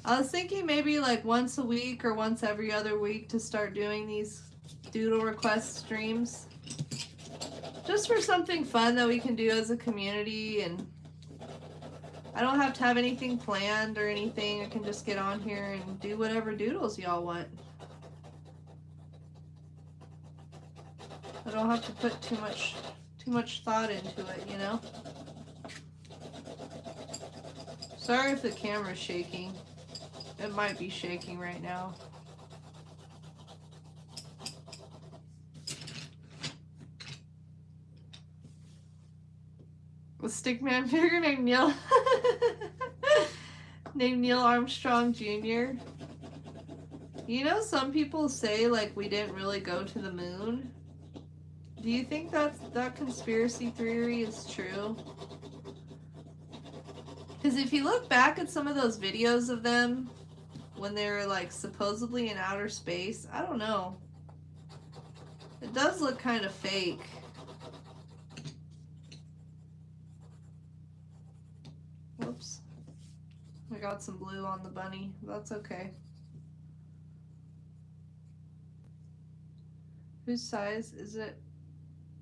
I was thinking maybe like once a week or once every other week to start doing these doodle request streams. Just for something fun that we can do as a community, and I don't have to have anything planned or anything. I can just get on here and do whatever doodles y'all want. I don't have to put too much thought into it, you know? Sorry if the camera's shaking. It might be shaking right now. A stickman figure named Neil named Neil Armstrong Jr. You know, some people say like we didn't really go to the moon. Do you think that conspiracy theory is true? Because if you look back at some of those videos of them when they were like supposedly in outer space, I don't know. It does look kind of fake. Whoops. I got some blue on the bunny. That's okay. Whose size is it?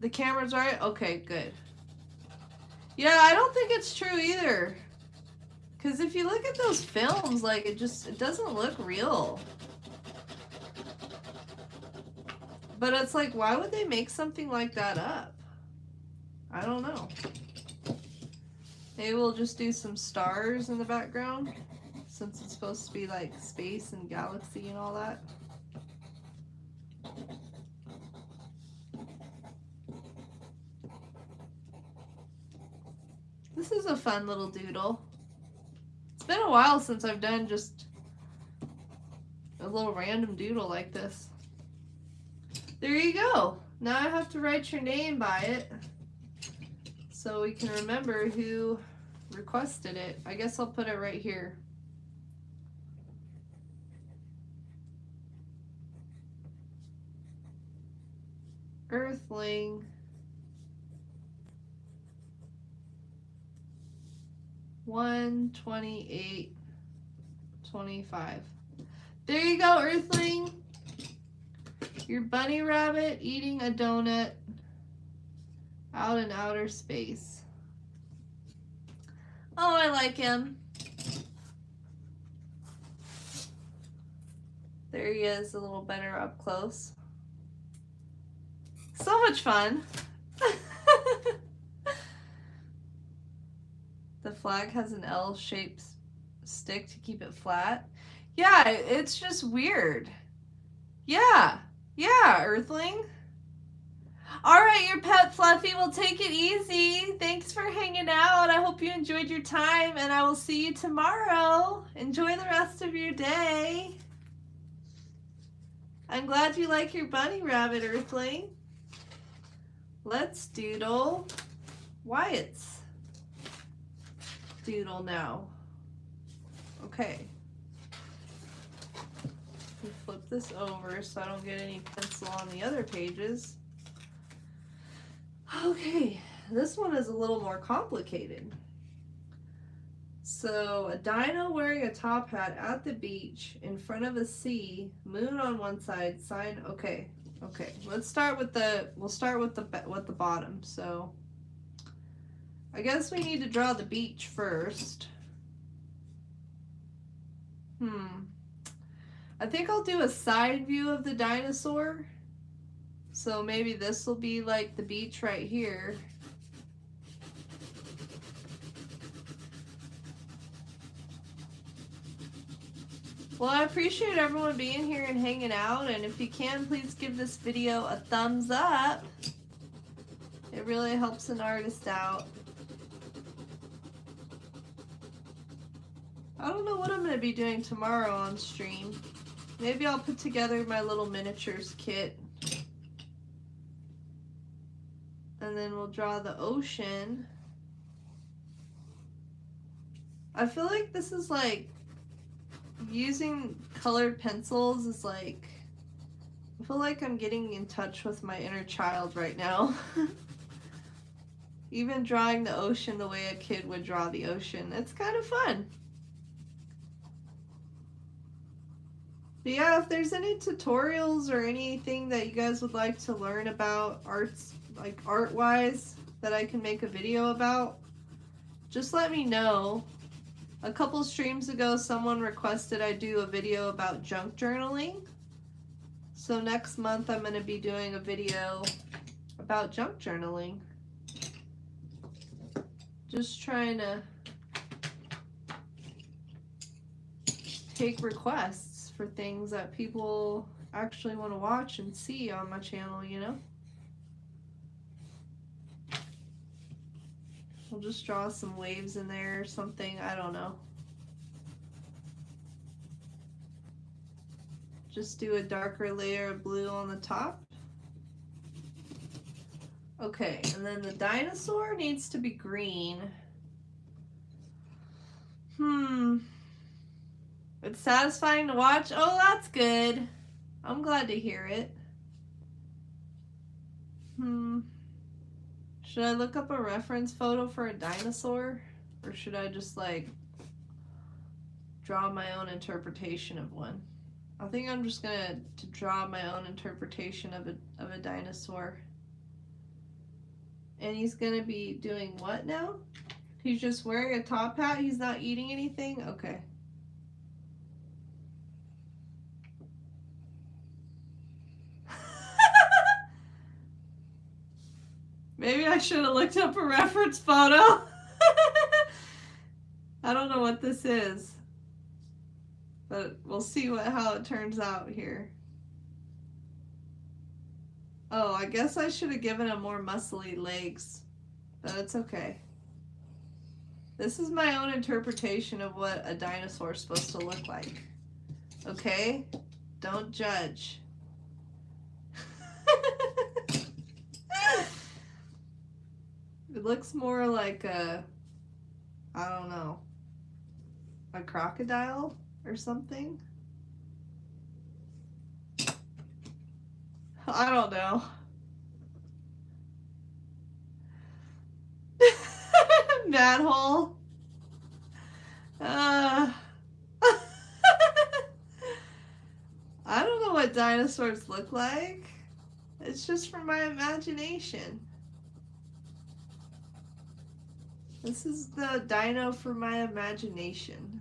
The camera's alright? Okay, good. Yeah, I don't think it's true either. Because if you look at those films, like, it doesn't look real. But it's like, why would they make something like that up? I don't know. Maybe we'll just do some stars in the background, since it's supposed to be like space and galaxy and all that. This is a fun little doodle. It's been a while since I've done just a little random doodle like this. There you go. Now I have to write your name by it so we can remember who requested it. I guess I'll put it right here. Earthling 12825. There you go, Earthling. Your bunny rabbit eating a donut out in outer space. Oh, I like him. There he is, a little better up close. So much fun. The flag has an L-shaped stick to keep it flat. Yeah, it's just weird. Yeah, Earthling. All right, your pet Fluffy will take it easy. Thanks for hanging out. I hope you enjoyed your time, and I will see you tomorrow. Enjoy the rest of your day. I'm glad you like your bunny rabbit, Earthling. Let's doodle Wyatt's doodle now. Okay. We flip this over so I don't get any pencil on the other pages. Okay, this one is a little more complicated. So, a dino wearing a top hat at the beach in front of a sea, moon on one side, sign. Okay. Let's start with the bottom. So, I guess we need to draw the beach first. I think I'll do a side view of the dinosaur. So maybe this will be like the beach right here. Well, I appreciate everyone being here and hanging out, and if you can, please give this video a thumbs up. It really helps an artist out. I don't know what I'm going to be doing tomorrow on stream. Maybe I'll put together my little miniatures kit. And then we'll draw the ocean. I feel like this is like, using colored pencils is like, I feel like I'm getting in touch with my inner child right now. Even drawing the ocean the way a kid would draw the ocean. It's kind of fun. But yeah, if there's any tutorials or anything that you guys would like to learn about arts, like art-wise, that I can make a video about, just let me know. A couple streams ago, someone requested I do a video about junk journaling. So next month, I'm going to be doing a video about junk journaling. Just trying to take requests for things that people actually want to watch and see on my channel, you know? We'll just draw some waves in there or something, I don't know. Just do a darker layer of blue on the top. Okay, and then the dinosaur needs to be green. It's satisfying to watch. Oh, that's good. I'm glad to hear it. Should I look up a reference photo for a dinosaur? Or should I just like draw my own interpretation of one? I think I'm just gonna draw my own interpretation of a dinosaur. And he's gonna be doing what now? He's just wearing a top hat? He's not eating anything? Okay. Maybe I should have looked up a reference photo. I don't know what this is. But we'll see how it turns out here. Oh, I guess I should have given him more muscly legs. But it's okay. This is my own interpretation of what a dinosaur is supposed to look like. Okay? Don't judge. It looks more like a, I don't know, a crocodile or something. I don't know. Manhole. I don't know what dinosaurs look like. It's just from my imagination. This is the dino for my imagination.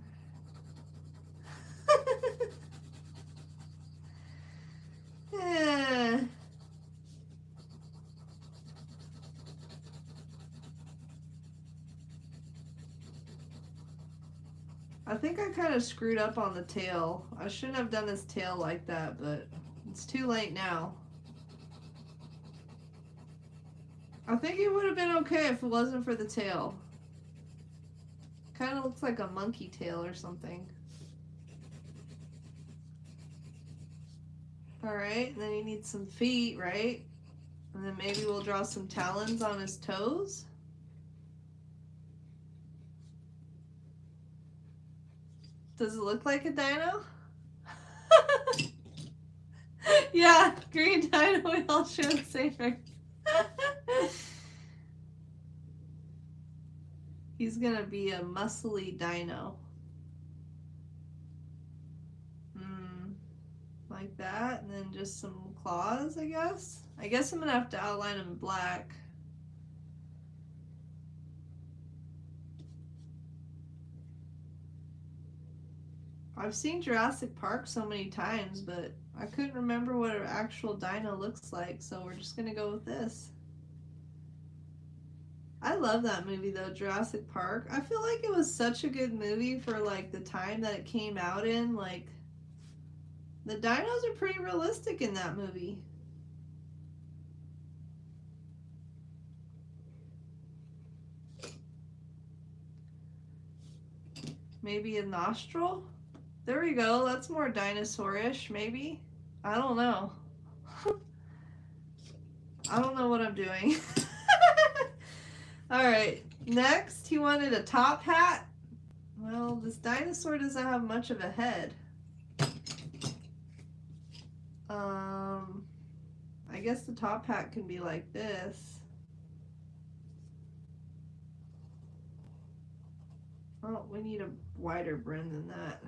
Yeah. I think I kind of screwed up on the tail. I shouldn't have done his tail like that, but it's too late now. I think it would have been okay if it wasn't for the tail. Kind of looks like a monkey tail or something. Alright, and then he needs some feet, right? And then maybe we'll draw some talons on his toes. Does it look like a dino? Yeah, green dino, we all share the same ring. He's gonna be a muscly dino. Like that, and then just some claws, I guess. I guess I'm gonna have to outline him in black. I've seen Jurassic Park so many times, but I couldn't remember what an actual dino looks like, so we're just gonna go with this. I love that movie though, Jurassic Park. I feel like it was such a good movie for like the time that it came out in. Like, The dinos are pretty realistic in that movie. Maybe a nostril? There we go. That's more dinosaurish, maybe. I don't know. I don't know what I'm doing. Alright, next he wanted a top hat. Well, this dinosaur doesn't have much of a head. I guess the top hat can be like this. Oh, we need a wider brim than that.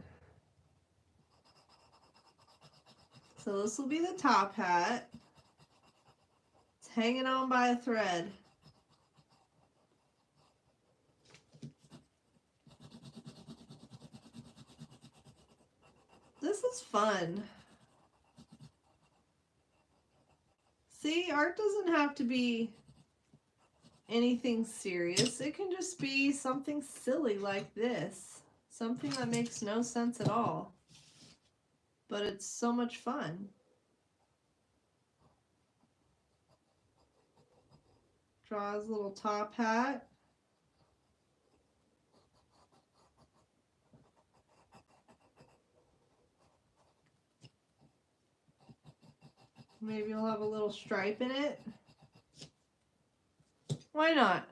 So this will be the top hat. It's hanging on by a thread. This is fun. See, art doesn't have to be anything serious. It can just be something silly like this. Something that makes no sense at all. But it's so much fun. Draw his little top hat. Maybe you'll have a little stripe in it. Why not?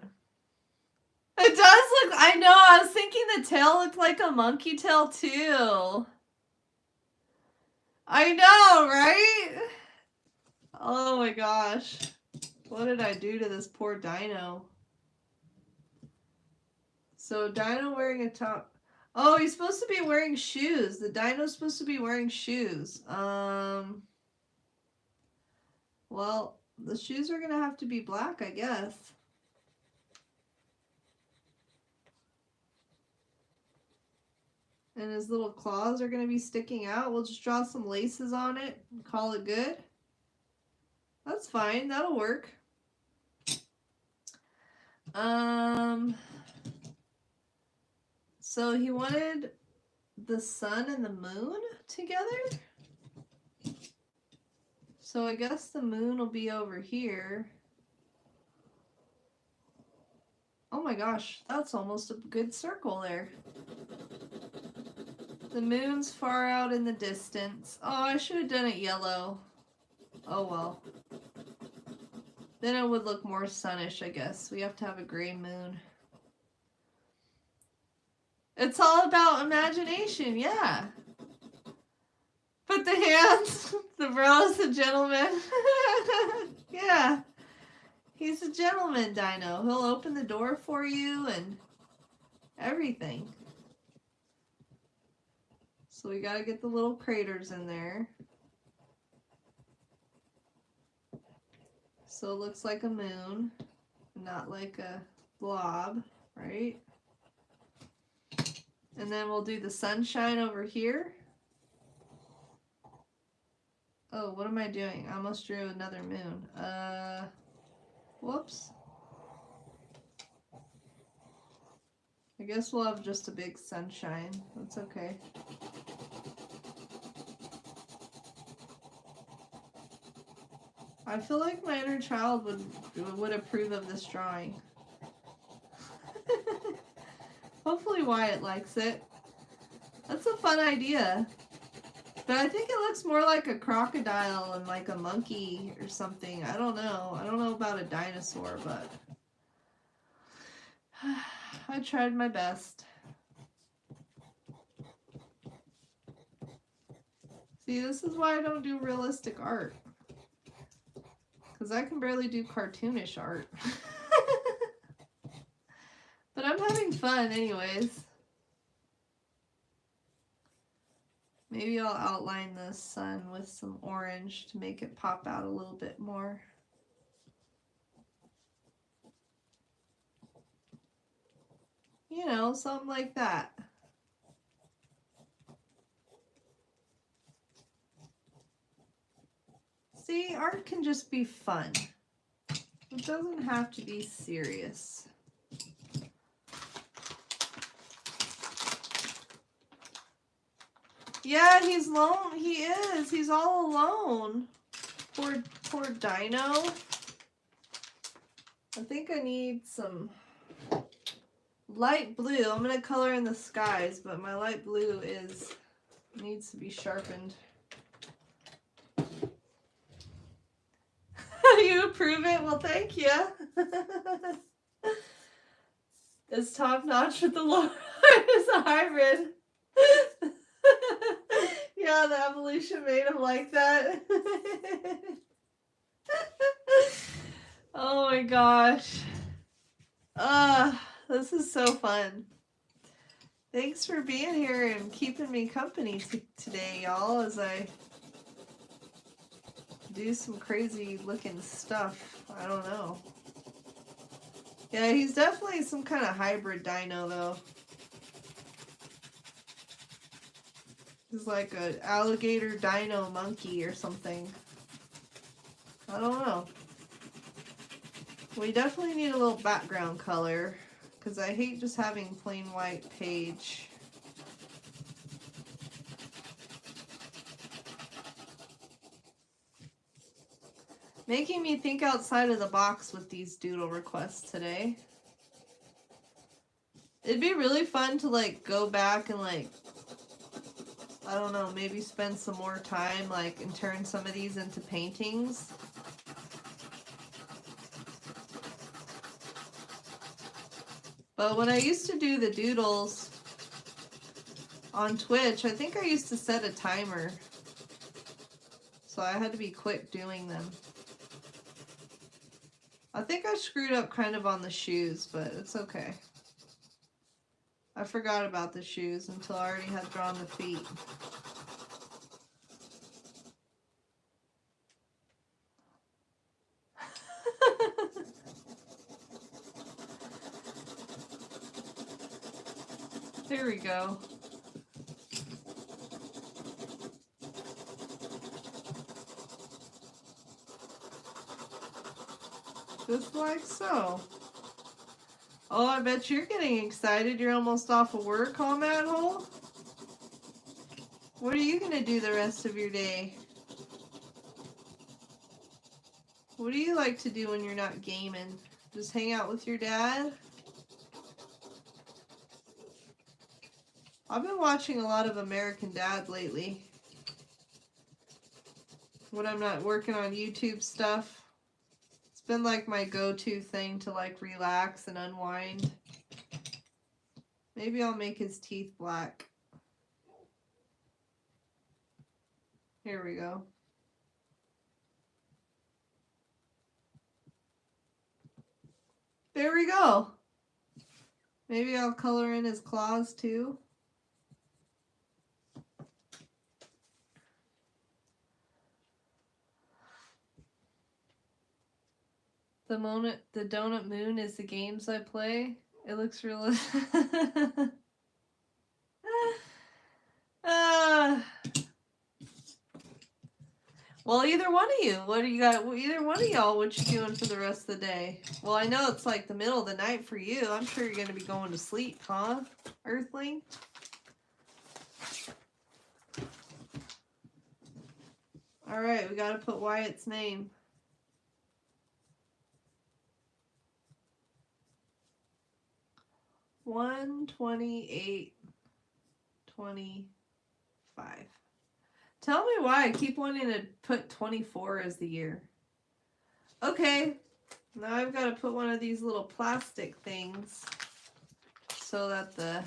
It does look, I know, I was thinking the tail looked like a monkey tail too. I know, right? Oh my gosh. What did I do to this poor dino? So dino wearing a top. Oh, he's supposed to be wearing shoes. The dino's supposed to be wearing shoes. Well, the shoes are gonna have to be black, I guess. And his little claws are gonna be sticking out. We'll just draw some laces on it and call it good. That's fine, that'll work. So he wanted the sun and the moon together. So I guess the moon will be over here. Oh my gosh, that's almost a good circle there. The moon's far out in the distance. Oh, I should have done it yellow. Oh well. Then it would look more sunnish, I guess. We have to have a gray moon. It's all about imagination, yeah. But the hands, the bro's a gentleman. Yeah. He's a gentleman, Dino. He'll open the door for you and everything. So we gotta get the little craters in there. So it looks like a moon, not like a blob, right? And then we'll do the sunshine over here. Oh, what am I doing? I almost drew another moon. Whoops. I guess we'll have just a big sunshine. That's okay. I feel like my inner child would approve of this drawing. Hopefully Wyatt likes it. That's a fun idea. But I think it looks more like a crocodile and like a monkey or something. I don't know. I don't know about a dinosaur, but I tried my best. See, this is why I don't do realistic art. Because I can barely do cartoonish art. But I'm having fun anyways. Maybe I'll outline the sun with some orange to make it pop out a little bit more. You know, something like that. See, art can just be fun. It doesn't have to be serious. Yeah, he's lone. He is. He's all alone. Poor Dino. I think I need some light blue. I'm gonna color in the skies, but my light blue needs to be sharpened. You approve it? Well, thank you. It's top notch with the Lord. It's a hybrid. Yeah, the evolution made him like that. Oh my gosh. This is so fun. Thanks for being here and keeping me company today, y'all, as I do some crazy looking stuff. I don't know. Yeah, he's definitely some kind of hybrid dino, though. He's like an alligator dino monkey or something. I don't know. We definitely need a little background color, because I hate just having plain white page. Making me think outside of the box with these doodle requests today. It'd be really fun to like go back and like, I don't know, maybe spend some more time like and turn some of these into paintings. But when I used to do the doodles on Twitch, I think I used to set a timer. So I had to be quick doing them. I think I screwed up kind of on the shoes, but it's okay. I forgot about the shoes until I already had drawn the feet. There we go. Just like so. Oh, I bet you're getting excited. You're almost off of work, huh, Manhole? What are you going to do the rest of your day? What do you like to do when you're not gaming? Just hang out with your dad? I've been watching a lot of American Dad lately. When I'm not working on YouTube stuff. It's been like my go-to thing to like relax and unwind. Maybe I'll make his teeth black. Here we go. There we go. Maybe I'll color in his claws too. The donut moon is the games I play. It looks real. Well, either one of you. What do you got? Either one of y'all, what you doing for the rest of the day? Well, I know it's like the middle of the night for you. I'm sure you're going to be going to sleep, huh, Earthling? All right, we got to put Wyatt's name. $128.25. Tell me why I keep wanting to put 24 as the year. Okay, now I've got to put one of these little plastic things so that the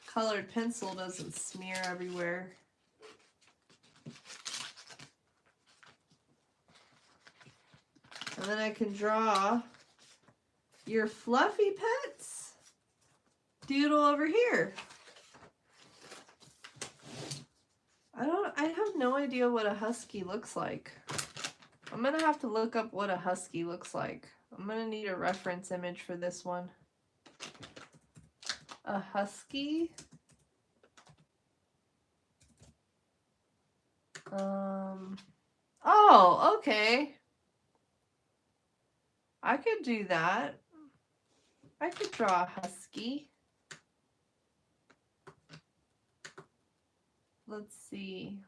colored pencil doesn't smear everywhere. And then I can draw your fluffy pets doodle over here. I have no idea what a husky looks like. I'm gonna have to look up what a husky looks like. I'm gonna need a reference image for this one. A husky. Oh, okay. I could do that. I could draw a husky. let's see.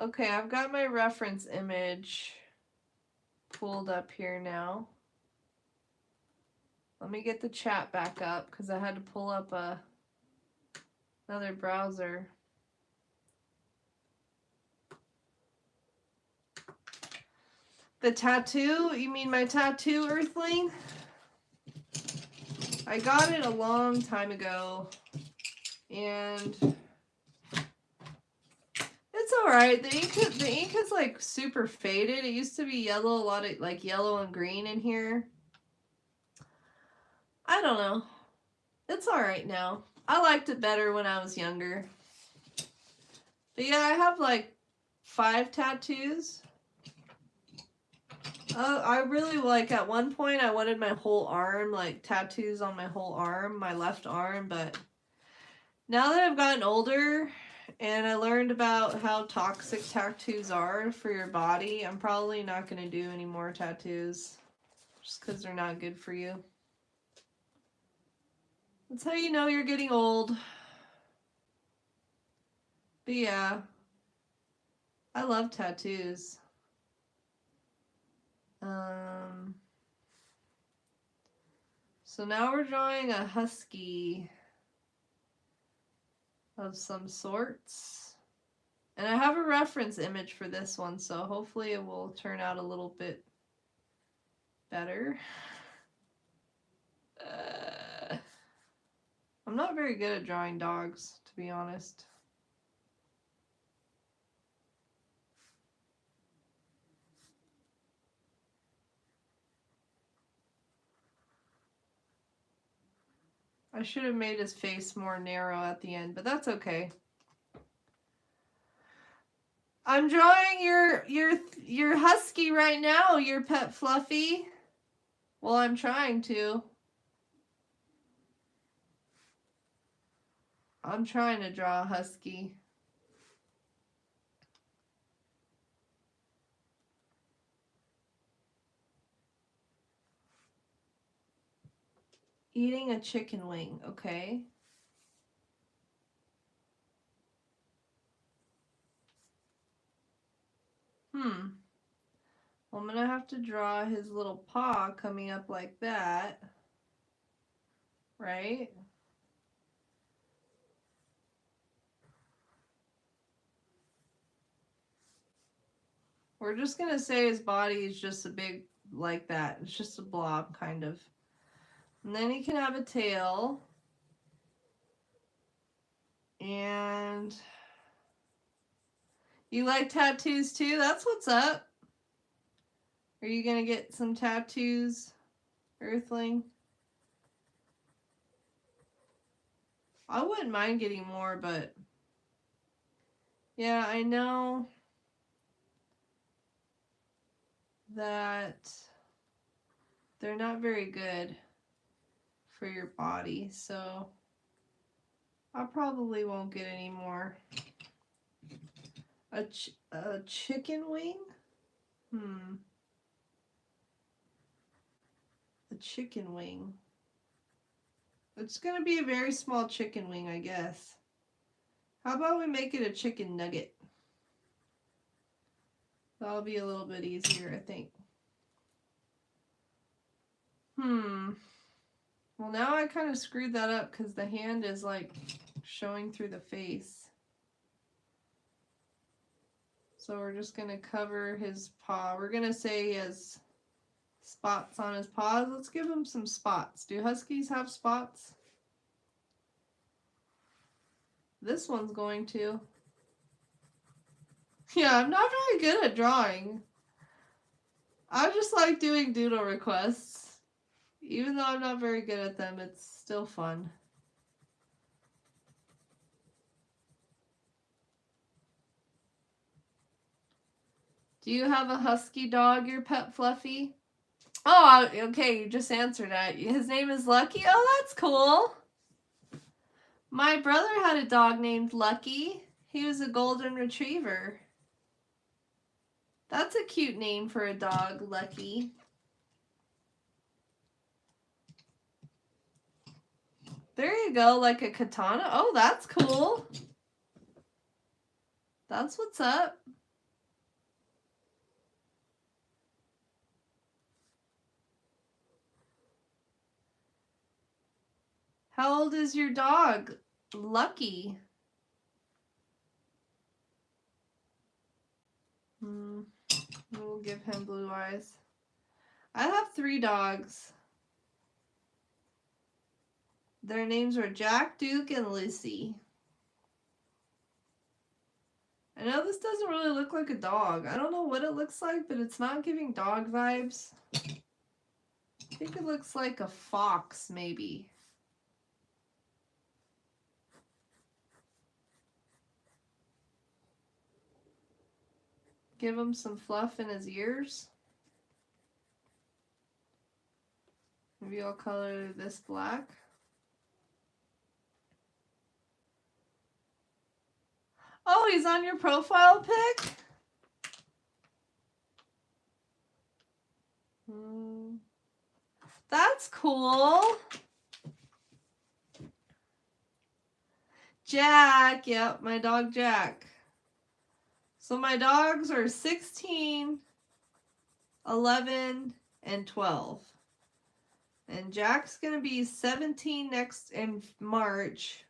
Okay, I've got my reference image pulled up here now. Let me get the chat back up because I had to pull up another browser. The tattoo? You mean my tattoo, Earthling? I got it a long time ago, and it's alright. The ink is like super faded. It used to be yellow, a lot of like yellow and green in here. I don't know. It's alright now. I liked it better when I was younger. But yeah, I have like 5 tattoos. I really like, at one point I wanted my whole arm, like tattoos on my whole arm, my left arm, but now that I've gotten older and I learned about how toxic tattoos are for your body, I'm probably not going to do any more tattoos just because they're not good for you. That's how you know you're getting old. But yeah, I love tattoos. So now we're drawing a husky of some sorts. And I have a reference image for this one, so hopefully it will turn out a little bit better. I'm not very good at drawing dogs, to be honest. I should have made his face more narrow at the end, but that's okay. I'm drawing your husky right now, your pet Fluffy. Well, I'm trying to. I'm trying to draw a husky. Eating a chicken wing, okay. Well, I'm gonna have to draw his little paw coming up like that, right? We're just gonna say his body is just a big, like that. It's just a blob, kind of. And then he can have a tail. And you like tattoos too? That's what's up. Are you gonna get some tattoos, Earthling? I wouldn't mind getting more, but yeah, I know that they're not very good for your body, so I probably won't get any more. A chicken wing? A chicken wing. It's gonna be a very small chicken wing, I guess. How about we make it a chicken nugget? That'll be a little bit easier, I think. Well, now I kind of screwed that up because the hand is like showing through the face. So we're just gonna cover his paw. We're gonna say he has spots on his paws. Let's give him some spots. Do huskies have spots? This one's going to. Yeah, I'm not very good at drawing. I just like doing doodle requests. Even though I'm not very good at them, it's still fun. Do you have a husky dog, your pet Fluffy? Oh, okay, you just answered that. His name is Lucky? Oh, that's cool. My brother had a dog named Lucky. He was a golden retriever. That's a cute name for a dog, Lucky. There you go, like a katana. Oh, that's cool. That's what's up. How old is your dog? Lucky. We'll give him blue eyes. I have 3 dogs. Their names are Jack, Duke, and Lucy. I know this doesn't really look like a dog. I don't know what it looks like, but it's not giving dog vibes. I think it looks like a fox, maybe. Give him some fluff in his ears. Maybe I'll color this black. Oh, he's on your profile pic? That's cool. Jack. Yep, my dog Jack. So my dogs are 16, 11, and 12. And Jack's going to be 17 next in March.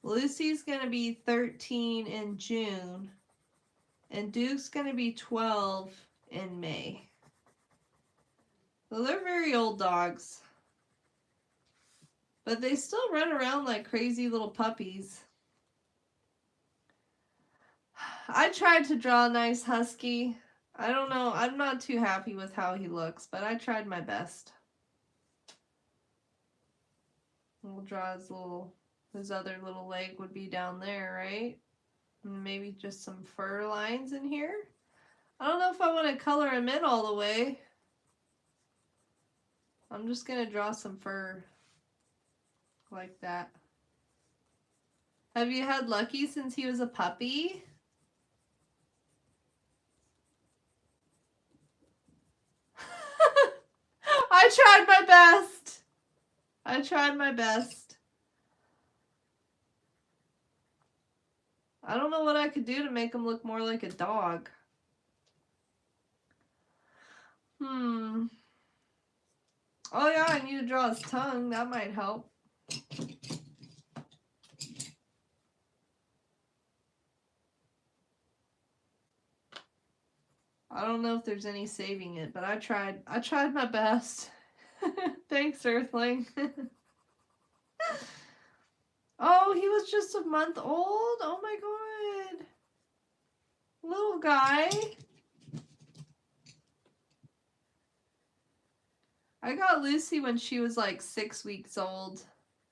Lucy's going to be 13 in June. And Duke's going to be 12 in May. So they're very old dogs. But they still run around like crazy little puppies. I tried to draw a nice husky. I don't know. I'm not too happy with how he looks, but I tried my best. We'll draw his other little leg would be down there, right? And maybe just some fur lines in here. I don't know if I want to color him in all the way. I'm just going to draw some fur like that. Have you had Lucky since he was a puppy? I tried my best. I tried my best. I don't know what I could do to make him look more like a dog. Oh yeah, I need to draw his tongue. That might help. I don't know if there's any saving it, but I tried my best. Thanks, Earthling. Oh, he was just a month old? Oh my god. Little guy. I got Lucy when she was like 6 weeks old.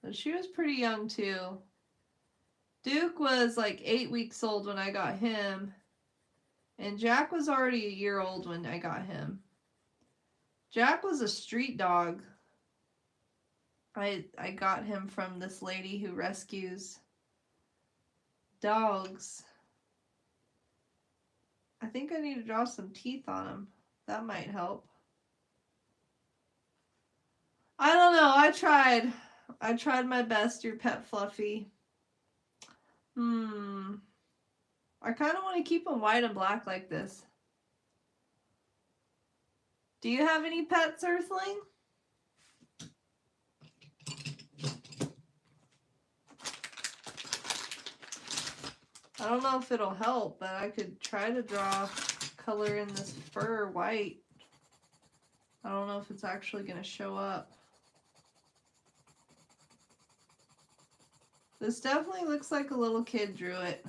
But she was pretty young too. Duke was like 8 weeks old when I got him. And Jack was already a year old when I got him. Jack was a street dog. I got him from this lady who rescues dogs. I think I need to draw some teeth on him. That might help. I don't know. I tried. I tried my best, your pet Fluffy. I kind of want to keep him white and black like this. Do you have any pets, Earthling? I don't know if it'll help, but I could try to draw color in this fur white. I don't know if it's actually going to show up. This definitely looks like a little kid drew it.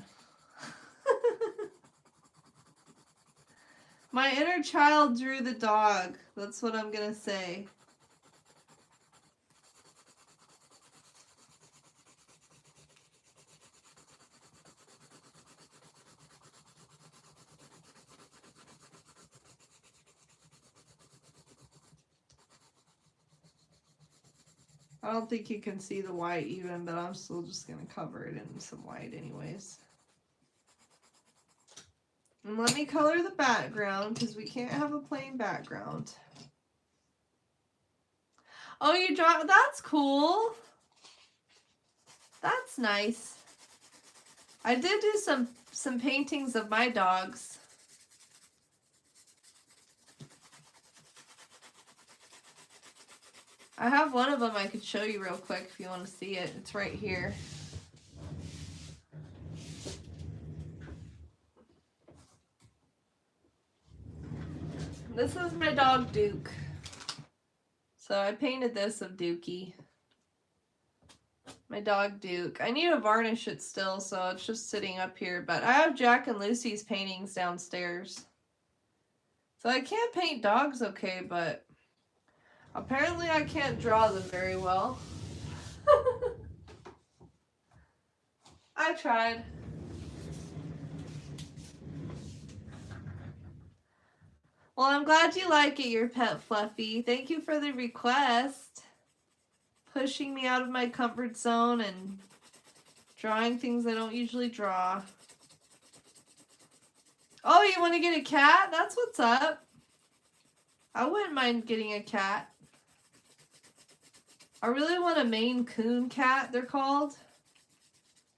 My inner child drew the dog. That's what I'm going to say. I don't think you can see the white even, but I'm still just going to cover it in some white anyways. And let me color the background because we can't have a plain background. Oh, you draw? That's cool. that's nice. I did do some paintings of my dogs. I have one of them I could show you real quick if you want to see it. It's right here. This is my dog Duke. So I painted this of Dookie. My dog Duke. I need to varnish it still, so it's just sitting up here. But I have Jack and Lucy's paintings downstairs. So I can't paint dogs okay, but apparently I can't draw them very well. I tried. Well, I'm glad you like it, your pet Fluffy. Thank you for the request. Pushing me out of my comfort zone and drawing things I don't usually draw. Oh, you want to get a cat? That's what's up. I wouldn't mind getting a cat. I really want a Maine Coon cat, they're called.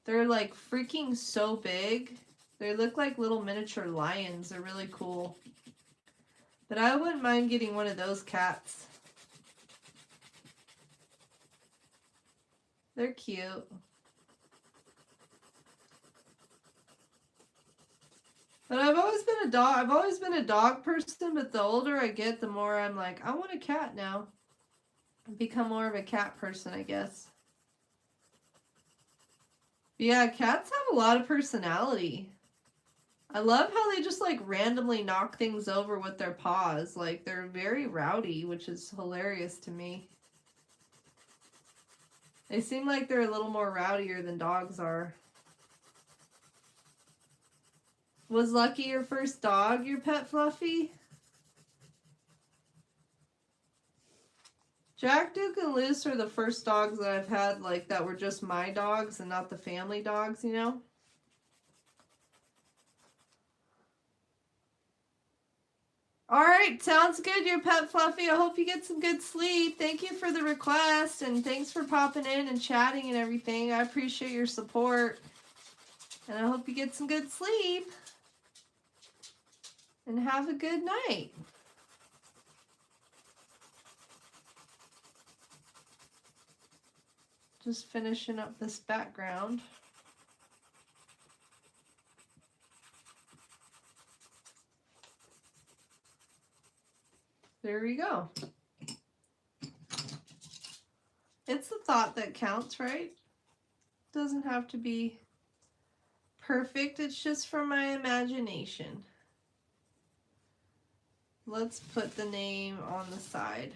They're like freaking so big. They look like little miniature lions. They're really cool. But I wouldn't mind getting one of those cats. They're cute. But I've always been a dog person, but the older I get, the more I'm like, I want a cat now. I've become more of a cat person, I guess. But yeah, cats have a lot of personality. I love how they just like randomly knock things over with their paws. Like they're very rowdy, which is hilarious to me. They seem like they're a little more rowdier than dogs are. Was Lucky your first dog, your pet Fluffy? Jack, Duke, and Luce are the first dogs that I've had like that were just my dogs and not the family dogs, you know? Alright, sounds good, your pet Fluffy. I hope you get some good sleep. Thank you for the request, and thanks for popping in and chatting and everything. I appreciate your support. And I hope you get some good sleep. And have a good night. Just finishing up this background. There we go. It's the thought that counts, right? Doesn't have to be perfect. It's just from my imagination. Let's put the name on the side.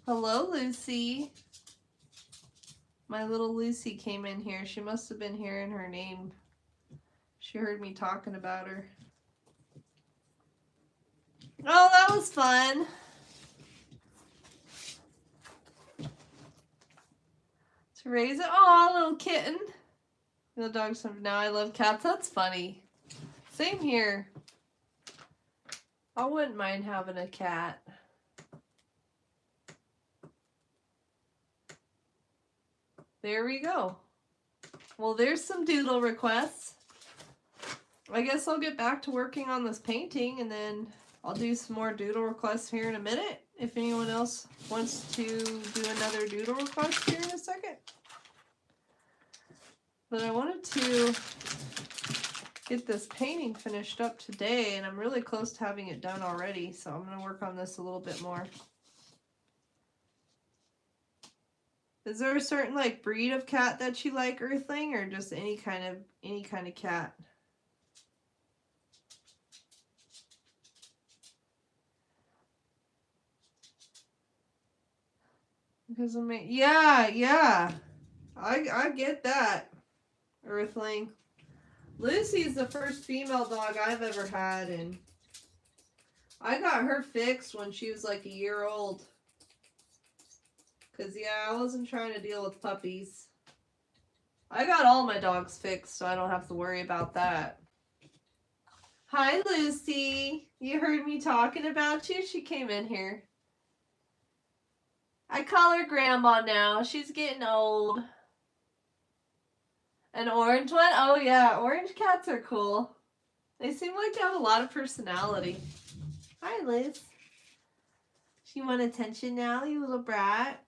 Hello, Lucy. My little Lucy came in here. She must have been hearing her name. She heard me talking about her. Oh, that was fun. To raise it. Oh, little kitten. The dogs have, now I love cats. That's funny. Same here. I wouldn't mind having a cat. There we go. Well, there's some doodle requests. I guess I'll get back to working on this painting, and then I'll do some more doodle requests here in a minute. If anyone else wants to do another doodle request here in a second. But I wanted to get this painting finished up today, and I'm really close to having it done already, so I'm going to work on this a little bit more. Is there a certain like breed of cat that you like, Earthling, or just any kind of cat? Because yeah, I get that, Earthling. Lucy's the first female dog I've ever had, and I got her fixed when she was like a year old. Because, yeah, I wasn't trying to deal with puppies. I got all my dogs fixed, so I don't have to worry about that. Hi, Lucy. You heard me talking about you? She came in here. I call her Grandma now. She's getting old. An orange one? Oh yeah, orange cats are cool. They seem like they have a lot of personality. Hi, Liz. She want attention now, you little brat?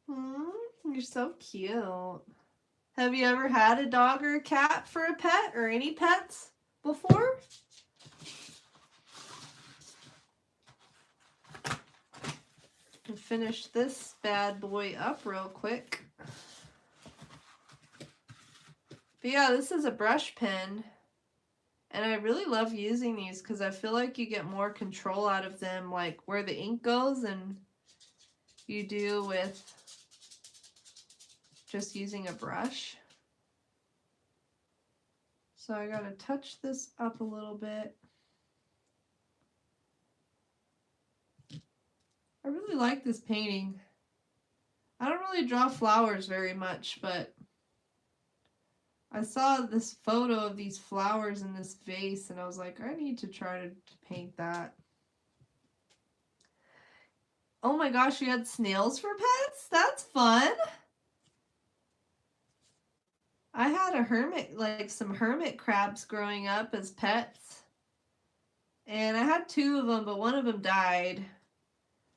You're so cute. Have you ever had a dog or a cat for a pet or any pets before? I'll finish this bad boy up real quick. But yeah, this is a brush pen. And I really love using these because I feel like you get more control out of them, like where the ink goes, than you do with just using a brush. So I gotta touch this up a little bit. I really like this painting. I don't really draw flowers very much, but I saw this photo of these flowers in this vase and I was like, I need to try to paint that. Oh my gosh, you had snails for pets? That's fun. I had a hermit, like some hermit crabs growing up as pets. And I had 2 of them, but one of them died.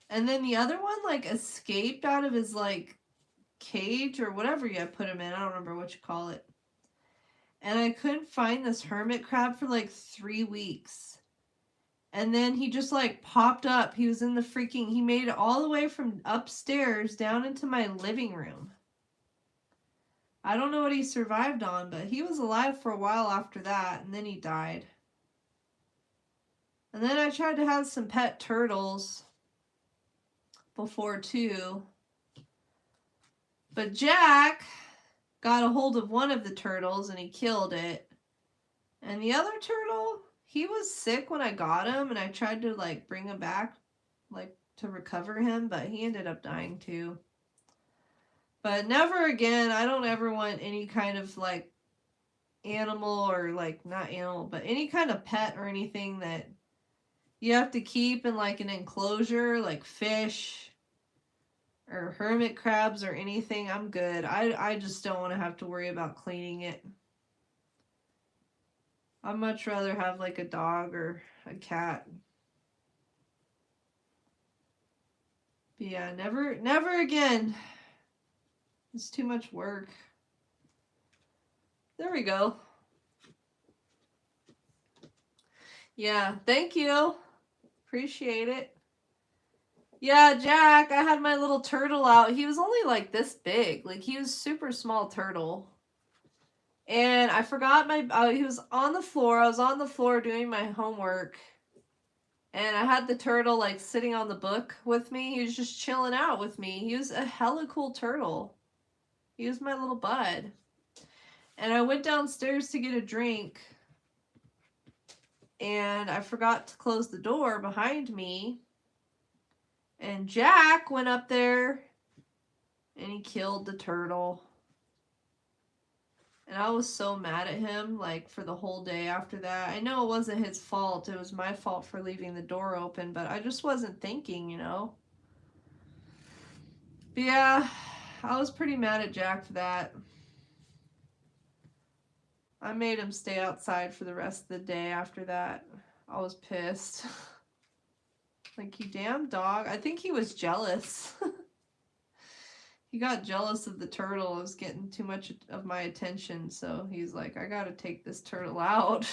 And then the other one like escaped out of his like cage or whatever you put him in. I don't remember what you call it. And I couldn't find this hermit crab for like 3 weeks. And then he just like popped up. He was in the freaking, he made it all the way from upstairs down into my living room. I don't know what he survived on, but he was alive for a while after that, and then he died. And then I tried to have some pet turtles before too. But Jack got a hold of one of the turtles and he killed it. And the other turtle, he was sick when I got him and I tried to like bring him back like to recover him, but he ended up dying too. But never again. I don't ever want any kind of like animal or like not animal, but any kind of pet or anything that you have to keep in like an enclosure, like fish or hermit crabs or anything. I'm good. I just don't want to have to worry about cleaning it. I'd much rather have like a dog or a cat. But yeah, never again. It's too much work. There we go. Yeah, thank you. Appreciate it. Yeah, Jack, I had my little turtle out. He was only like this big. Like he was super small turtle. And I forgot my he was on the floor. I was on the floor doing my homework. And I had the turtle like sitting on the book with me. He was just chilling out with me. He was a hella cool turtle. He was my little bud. And I went downstairs to get a drink. And I forgot to close the door behind me. And Jack went up there and he killed the turtle. And I was so mad at him, like, for the whole day after that. I know it wasn't his fault. It was my fault for leaving the door open, but I just wasn't thinking, you know? But yeah, I was pretty mad at Jack for that. I made him stay outside for the rest of the day after that. I was pissed. Like, you damn dog. I think he was jealous. He got jealous of the turtle. It was getting too much of my attention, so he's like, I gotta take this turtle out.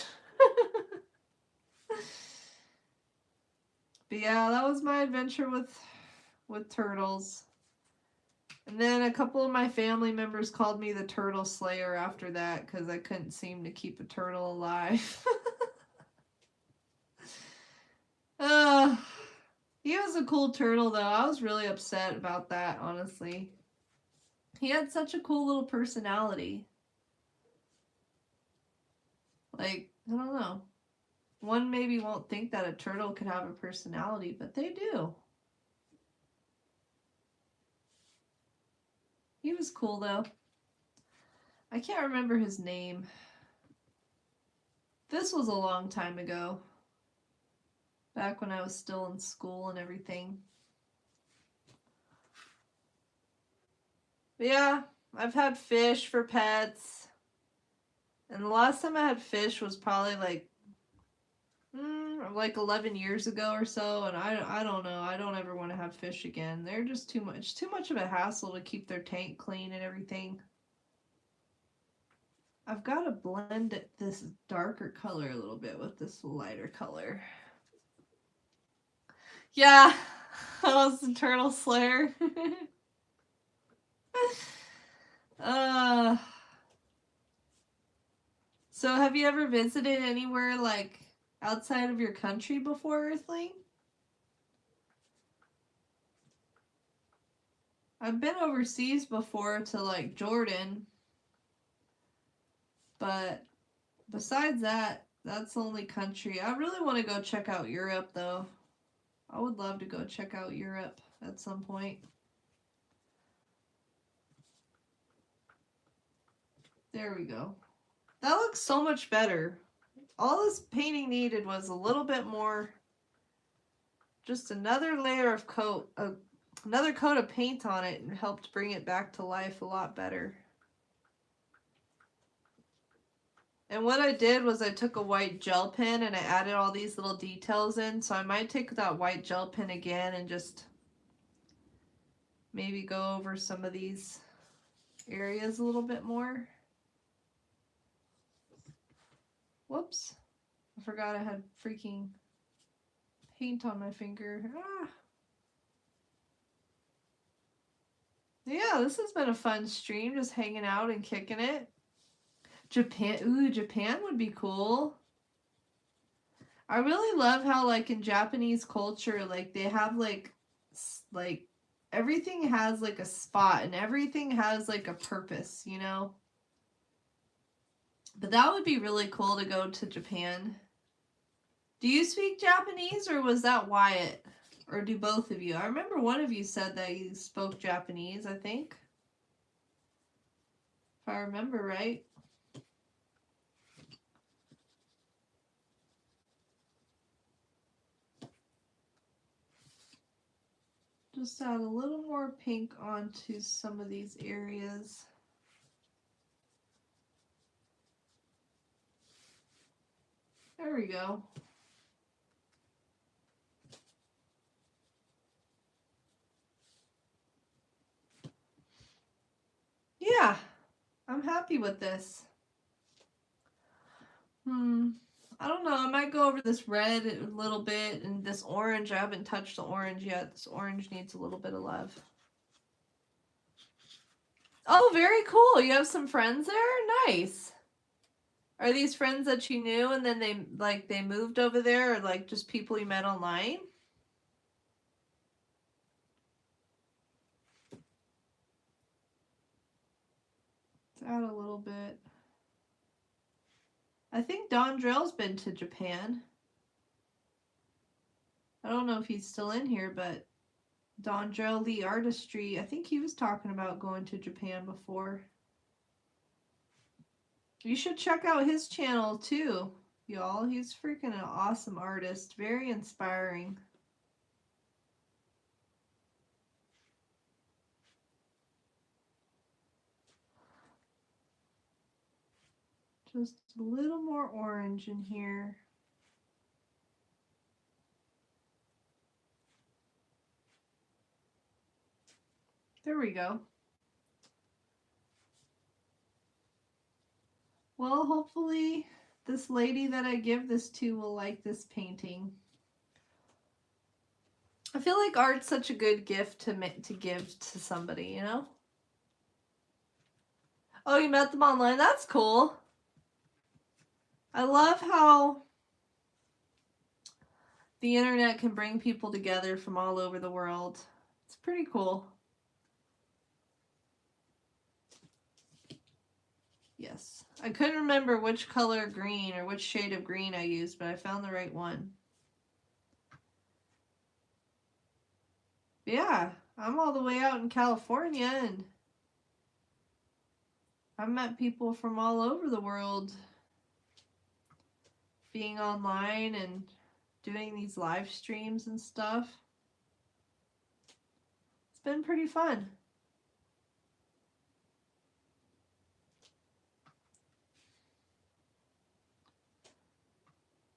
But yeah, that was my adventure with turtles. And then a couple of my family members called me the Turtle Slayer after that because I couldn't seem to keep a turtle alive. He was a cool turtle though. I was really upset about that, honestly. He had such a cool little personality. Like, I don't know. One maybe won't think that a turtle could have a personality, but they do. He was cool though. I can't remember his name. This was a long time ago. Back when I was still in school and everything. But yeah, I've had fish for pets. And the last time I had fish was probably like 11 years ago or so, and I don't know. I don't ever want to have fish again. They're just too much of a hassle to keep their tank clean and everything. I've got to blend this darker color a little bit with this lighter color. Yeah, that was the Turtle Slayer. uh, so have you ever visited anywhere like outside of your country before, Earthling? I've been overseas before to like Jordan, but besides that, that's the only country. I really want to go check out Europe though. I would love to go check out Europe at some point. There we go. That looks so much better. All this painting needed was a little bit more, just another layer of another coat of paint on it, and helped bring it back to life a lot better. And what I did was I took a white gel pen and I added all these little details in. So I might take that white gel pen again and just maybe go over some of these areas a little bit more. Whoops. I forgot I had freaking paint on my finger. Ah. Yeah, this has been a fun stream, just hanging out and kicking it. Japan, ooh, Japan would be cool. I really love how like in Japanese culture, like they have like everything has like a spot and everything has like a purpose, you know? But that would be really cool to go to Japan. Do you speak Japanese or was that Wyatt? Or do both of you? I remember one of you said that you spoke Japanese, I think. If I remember right. Just add a little more pink onto some of these areas. There we go. Yeah, I'm happy with this. I don't know. I might go over this red a little bit and this orange. I haven't touched the orange yet. This orange needs a little bit of love. Oh, very cool. You have some friends there? Nice. Are these friends that you knew and then they moved over there, or like just people you met online? Let's add a little bit. I think Don Drell's been to Japan. I don't know if he's still in here, but Don Drell Lee Artistry, I think he was talking about going to Japan before. You should check out his channel too, y'all. He's freaking an awesome artist. Very inspiring. Just a little more orange in here. There we go. Well, hopefully this lady that I give this to will like this painting. I feel like art's such a good gift to give to somebody, you know? Oh, you met them online? That's cool. I love how the internet can bring people together from all over the world. It's pretty cool. Yes. I couldn't remember which color green or which shade of green I used, but I found the right one. But yeah, I'm all the way out in California, and I've met people from all over the world being online and doing these live streams and stuff. It's been pretty fun.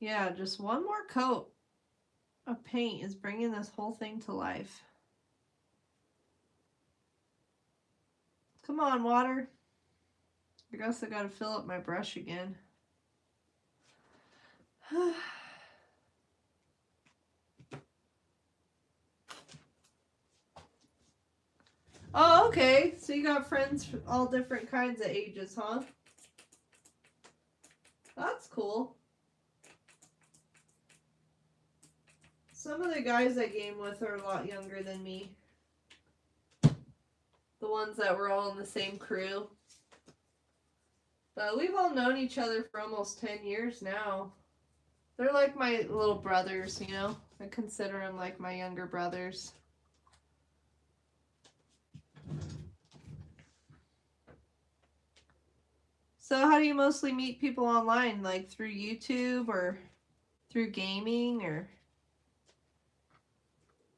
Yeah, just one more coat of paint is bringing this whole thing to life. Come on, water. I guess I gotta fill up my brush again. Oh, okay. So you got friends for all different kinds of ages, huh? That's cool. Some of the guys I game with are a lot younger than me. The ones that were all in the same crew. But we've all known each other for almost 10 years now. They're like my little brothers, you know? I consider them like my younger brothers. So how do you mostly meet people online? Like through YouTube or through gaming or...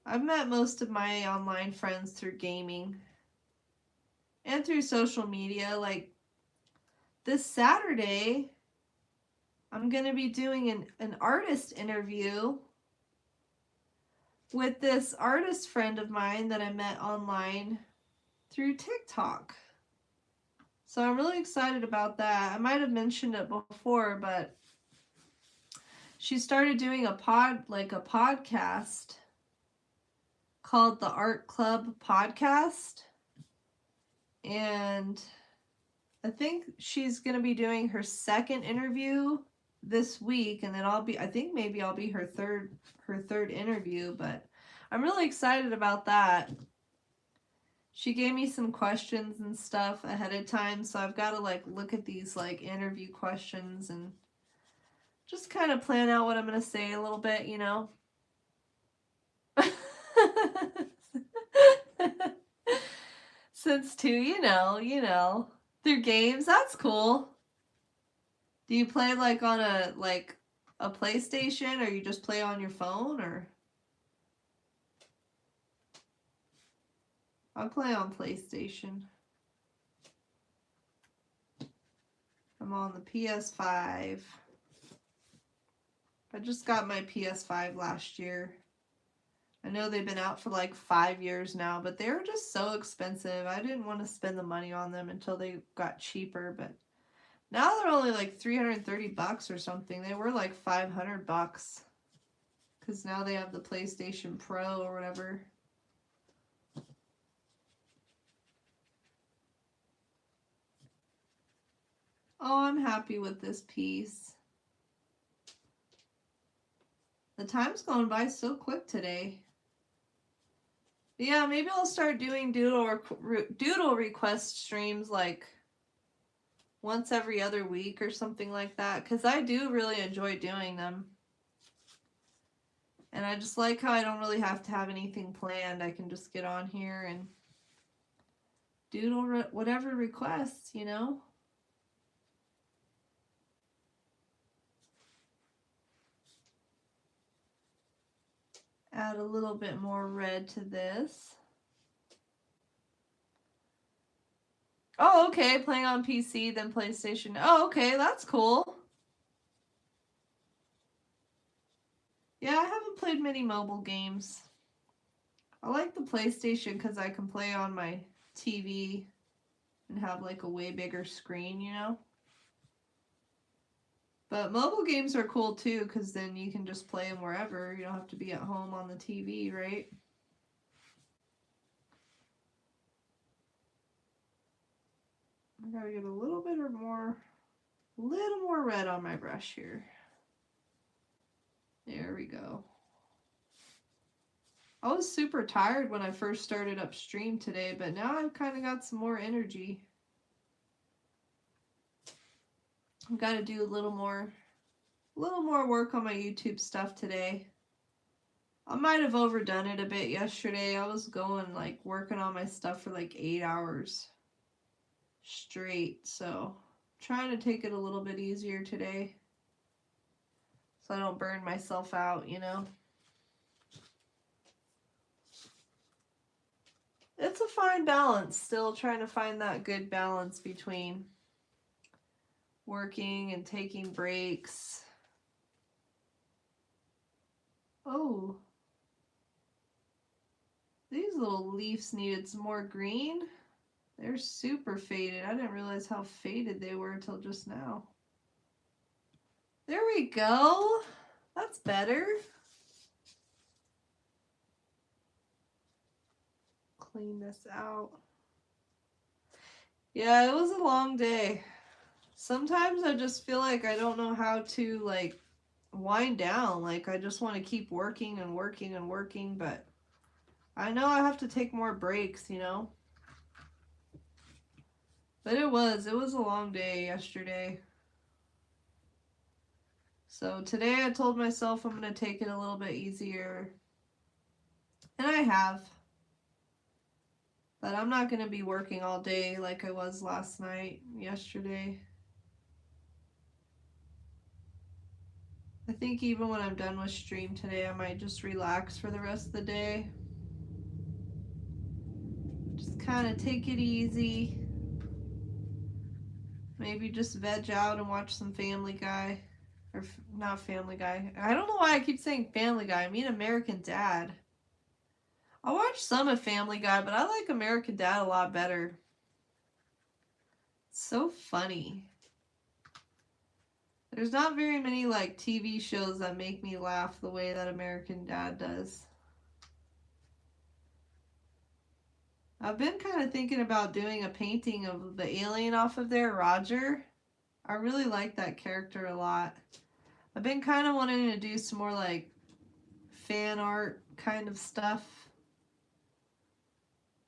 I've met most of my online friends through gaming and through social media. Like this Saturday, I'm going to be doing an artist interview with this artist friend of mine that I met online through TikTok. So I'm really excited about that. I might have mentioned it before, but she started doing a podcast called the Art Club Podcast. And I think she's going to be doing her second interview this week, and then I think maybe I'll be her third interview, but I'm really excited about that. She gave me some questions and stuff ahead of time, so I've got to like look at these like interview questions and just kind of plan out what I'm going to say a little bit, you know. Since 2, you know, through games, that's cool. Do you play like on a PlayStation, or you just play on your phone, or? I play on PlayStation. I'm on the PS5. I just got my PS5 last year. I know they've been out for like 5 years now, but they were just so expensive. I didn't want to spend the money on them until they got cheaper, but now they're only like $330 or something. They were like $500 because now they have the PlayStation Pro or whatever. Oh, I'm happy with this piece. The time's going by so quick today. Yeah, maybe I'll start doing doodle request streams like once every other week or something like that, because I do really enjoy doing them. And I just like how I don't really have to have anything planned. I can just get on here and doodle whatever requests, you know? Add a little bit more red to this. Oh, okay, playing on PC, then PlayStation. Oh, okay, that's cool. Yeah, I haven't played many mobile games. I like the PlayStation because I can play on my TV and have like a way bigger screen, you know? But mobile games are cool too, because then you can just play them wherever. You don't have to be at home on the TV, right? I gotta get a little more red on my brush here. There we go. I was super tired when I first started upstream today, but now I've kind of got some more energy. I've got to do a little more work on my YouTube stuff today. I might have overdone it a bit yesterday. I was going like working on my stuff for like 8 hours straight, so trying to take it a little bit easier today so I don't burn myself out, you know. It's a fine balance, still trying to find that good balance between working and taking breaks. Oh, these little leaves needed some more green. They're super faded. I didn't realize how faded they were until just now. There we go. That's better. Clean this out. Yeah, it was a long day. Sometimes I just feel like I don't know how to like wind down. Like I just want to keep working and working and working, but I know I have to take more breaks, you know? But it was a long day yesterday. So today I told myself I'm going to take it a little bit easier. And I have. But I'm not going to be working all day like I was last night, yesterday. I think even when I'm done with stream today, I might just relax for the rest of the day. Just kind of take it easy. Maybe just veg out and watch some Family Guy. Or not Family Guy. I don't know why I keep saying Family Guy. I mean American Dad. I watch some of Family Guy, but I like American Dad a lot better. It's so funny. There's not very many like TV shows that make me laugh the way that American Dad does. I've been kind of thinking about doing a painting of the alien off of there, Roger. I really like that character a lot. I've been kind of wanting to do some more like fan art kind of stuff.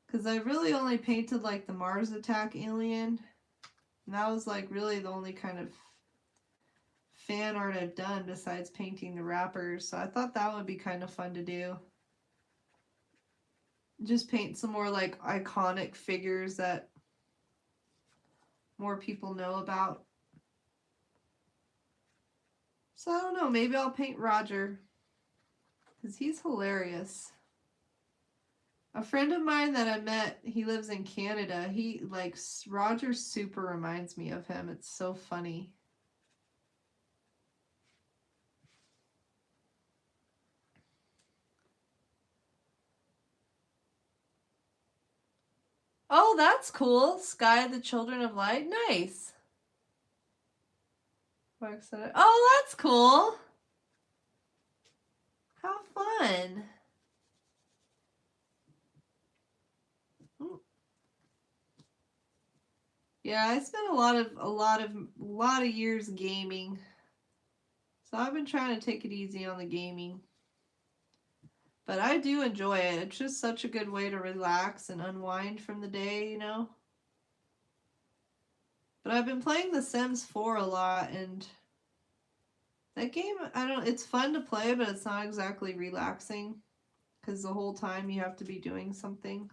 Because I really only painted like the Mars Attack alien. And that was like really the only kind of fan art I've done besides painting the wrappers. So I thought that would be kind of fun to do. Just paint some more like iconic figures that more people know about. So I don't know, maybe I'll paint Roger. Because he's hilarious. A friend of mine that I met, he lives in Canada. He like Roger super reminds me of him. It's so funny. Oh, that's cool. Sky, the Children of Light. Nice. Oh, that's cool. How fun. Yeah, I spent a lot of years gaming. So I've been trying to take it easy on the gaming. But I do enjoy it. It's just such a good way to relax and unwind from the day, you know? But I've been playing The Sims 4 a lot, and that game, it's fun to play, but it's not exactly relaxing. Because the whole time you have to be doing something.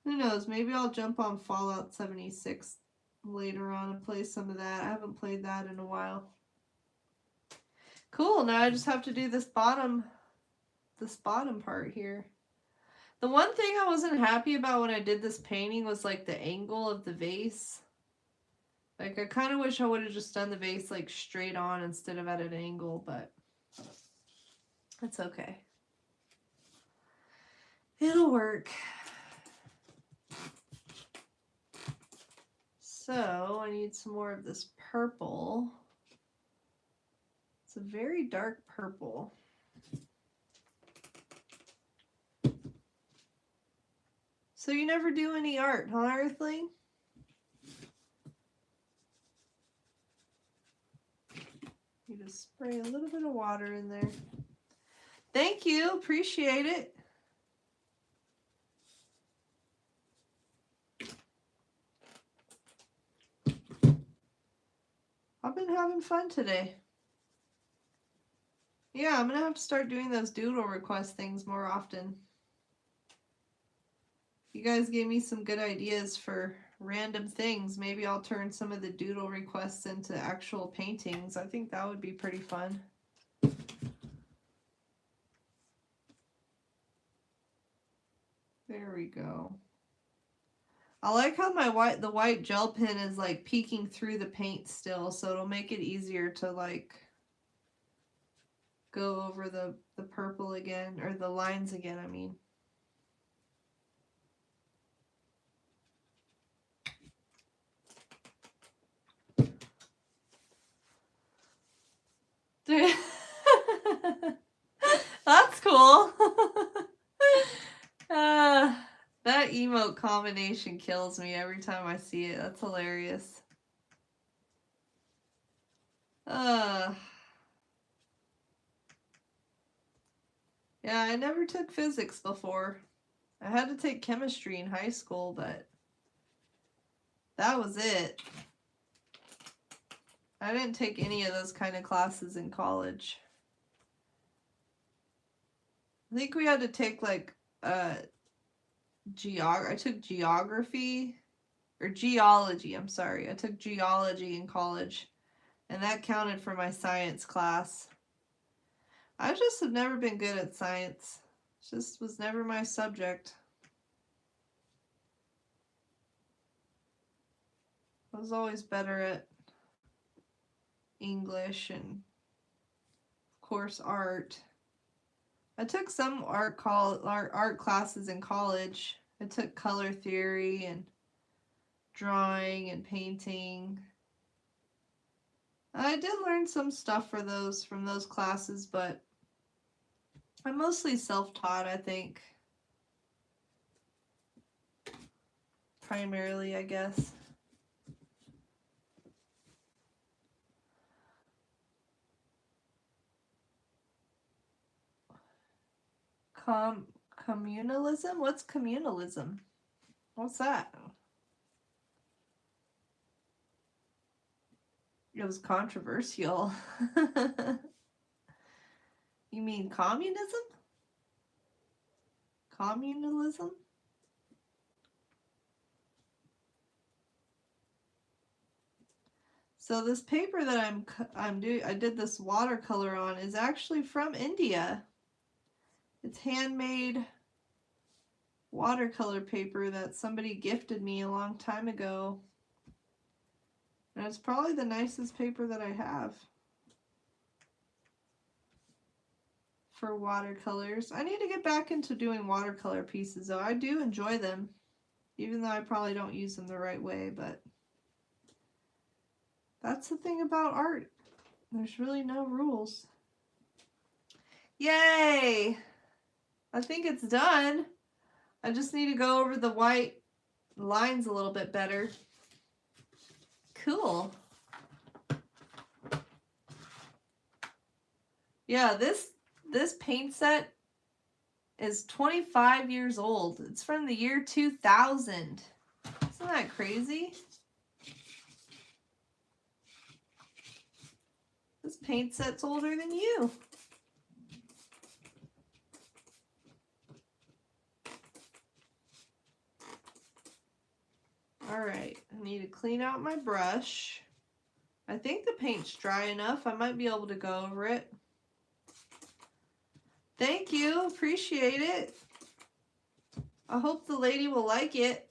Who knows, maybe I'll jump on Fallout 76 later on and play some of that. I haven't played that in a while. Cool, now I just have to do this bottom part here. The one thing I wasn't happy about when I did this painting was like the angle of the vase. Like I kind of wish I would have just done the vase like straight on instead of at an angle, but that's okay. It'll work. So I need some more of this purple. It's a very dark purple. So you never do any art, huh, Earthling? You just spray a little bit of water in there. Thank you, appreciate it. I've been having fun today. Yeah, I'm gonna have to start doing those doodle request things more often. You guys gave me some good ideas for random things. Maybe I'll turn some of the doodle requests into actual paintings. I think that would be pretty fun. There we go. I like how the white gel pen is like peeking through the paint still, so it'll make it easier to like go over the purple again, or the lines again, I mean. That's cool. That emote combination kills me every time I see it. That's hilarious. Yeah, I never took physics before. I had to take chemistry in high school, but that was it. I didn't take any of those kind of classes in college. I think we had to take like I took geography or geology, I'm sorry. I took geology in college, and that counted for my science class. I just have never been good at science. It just was never my subject. I was always better at English and, of course, art. I took some art classes in college. I took color theory and drawing and painting. I did learn some stuff from those classes, but I'm mostly self-taught, I think. Primarily, I guess. Communalism? What's communalism? What's that? It was controversial. You mean communism? Communalism? So this paper that I did this watercolor on is actually from India. It's handmade watercolor paper that somebody gifted me a long time ago. And it's probably the nicest paper that I have for watercolors. I need to get back into doing watercolor pieces, though. I do enjoy them, even though I probably don't use them the right way, but that's the thing about art. There's really no rules. Yay! I think it's done. I just need to go over the white lines a little bit better. Cool. Yeah, this paint set is 25 years old. It's from the year 2000. Isn't that crazy? This paint set's older than you. Alright, I need to clean out my brush. I think the paint's dry enough. I might be able to go over it. Thank you. Appreciate it. I hope the lady will like it.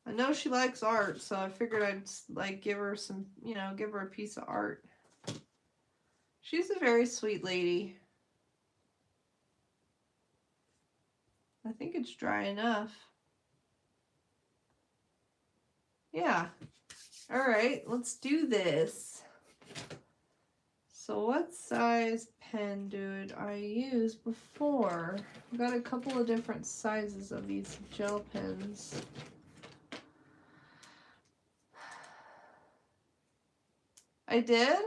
I know she likes art, so I figured I'd like give her some, give her a piece of art. She's a very sweet lady. I think it's dry enough. Yeah. All right, let's do this. So what size pen did I use before? I've got a couple of different sizes of these gel pens. I did?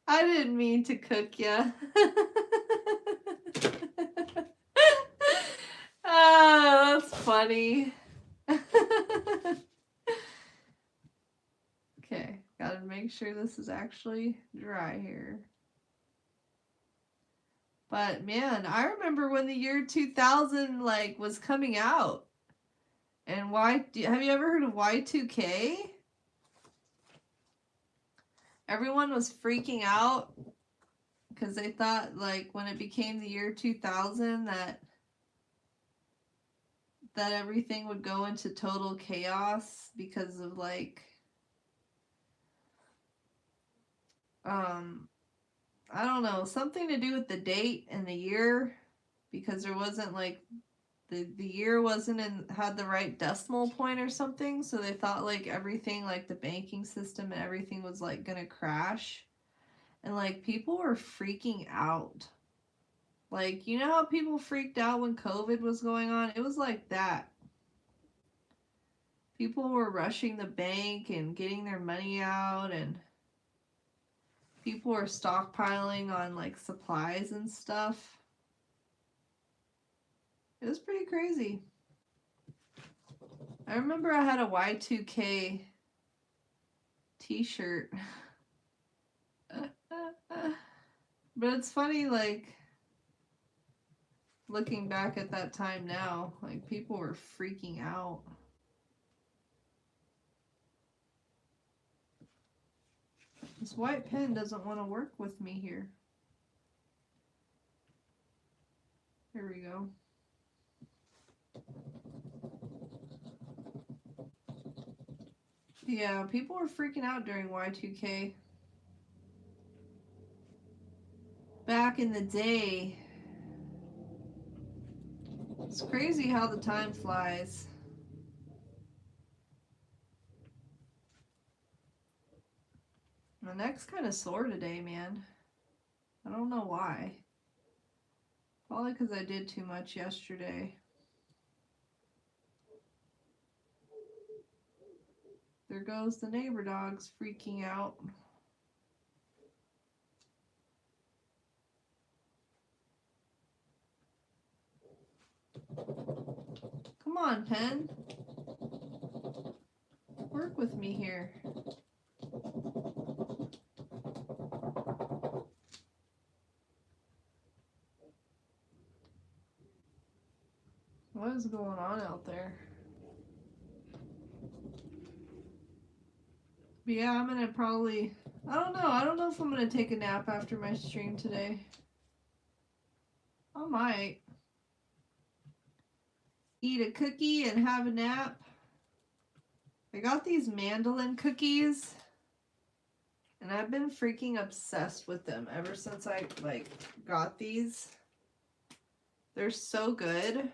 I didn't mean to cook ya. Oh, that's funny. Okay, gotta make sure this is actually dry here. But man, I remember when the year 2000 was coming out. And have you ever heard of Y2K? Everyone was freaking out because they thought when it became the year 2000 that everything would go into total chaos because of I don't know, something to do with the date and the year, because there wasn't like the year wasn't had the right decimal point or something, so they thought like everything, like the banking system and everything was like gonna crash. And like people were freaking out. Like, you know how people freaked out when COVID was going on? It was like that. People were rushing the bank and getting their money out, and people were stockpiling on like supplies and stuff. It was pretty crazy. I remember I had a Y2K t-shirt. But it's funny, like, looking back at that time now, like, people were freaking out. This white pen doesn't want to work with me here. Here we go. Yeah, people were freaking out during Y2K. Back in the day. It's crazy how the time flies. My neck's kind of sore today, man. I don't know why. Probably because I did too much yesterday. There goes the neighbor dogs freaking out. Come on, pen. Work with me here. What is going on out there? But yeah, I'm gonna probably, I don't know if I'm gonna take a nap after my stream today. I might. Eat a cookie and have a nap. I got these mandolin cookies, and I've been freaking obsessed with them ever since I like got these. They're so good.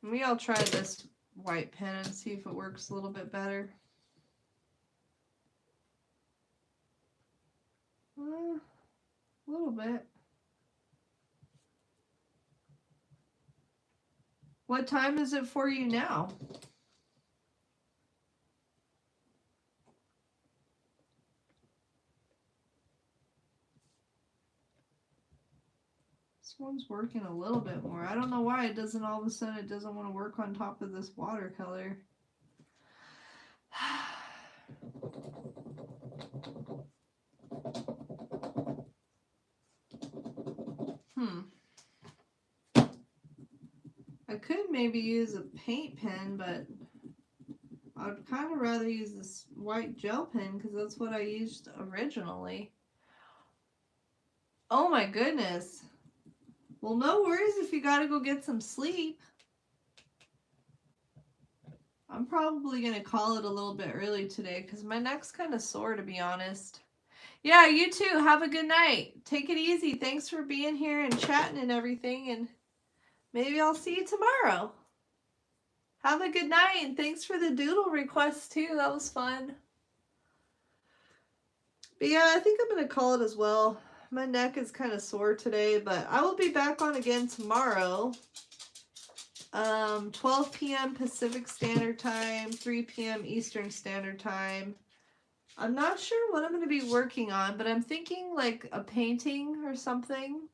Maybe I'll try this white pen and see if it works a little bit better. A little bit. What time is it for you now? This one's working a little bit more. I don't know why it doesn't all of a sudden, it doesn't want to work on top of this watercolor. I could maybe use a paint pen, but I'd kind of rather use this white gel pen because that's what I used originally. Oh my goodness. Well, no worries if you gotta go get some sleep. I'm probably gonna call it a little bit early today because my neck's kind of sore, to be honest. Yeah, you too. Have a good night. Take it easy. Thanks for being here and chatting and everything, and maybe I'll see you tomorrow. Have a good night, and thanks for the doodle request too. That was fun. But yeah, I think I'm going to call it as well. My neck is kind of sore today, but I will be back on again tomorrow. 12 p.m. Pacific Standard Time, 3 p.m. Eastern Standard Time. I'm not sure what I'm going to be working on, but I'm thinking like a painting or something.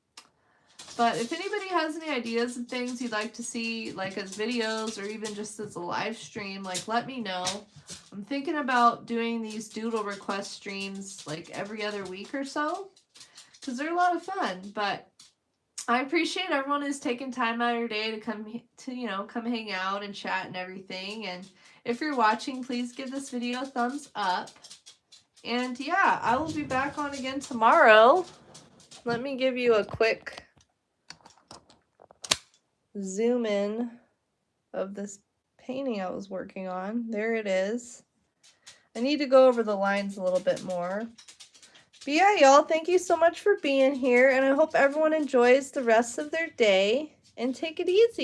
But if anybody has any ideas and things you'd like to see, like as videos or even just as a live stream, like let me know. I'm thinking about doing these doodle request streams like every other week or so, because they're a lot of fun. But I appreciate everyone who's taking time out of your day to come hang out and chat and everything. And if you're watching, please give this video a thumbs up. And yeah, I will be back on again tomorrow. Let me give you a quick zoom in of this painting I was working on. There it is. I need to go over the lines a little bit more. But yeah, y'all, thank you so much for being here, and I hope everyone enjoys the rest of their day, and take it easy.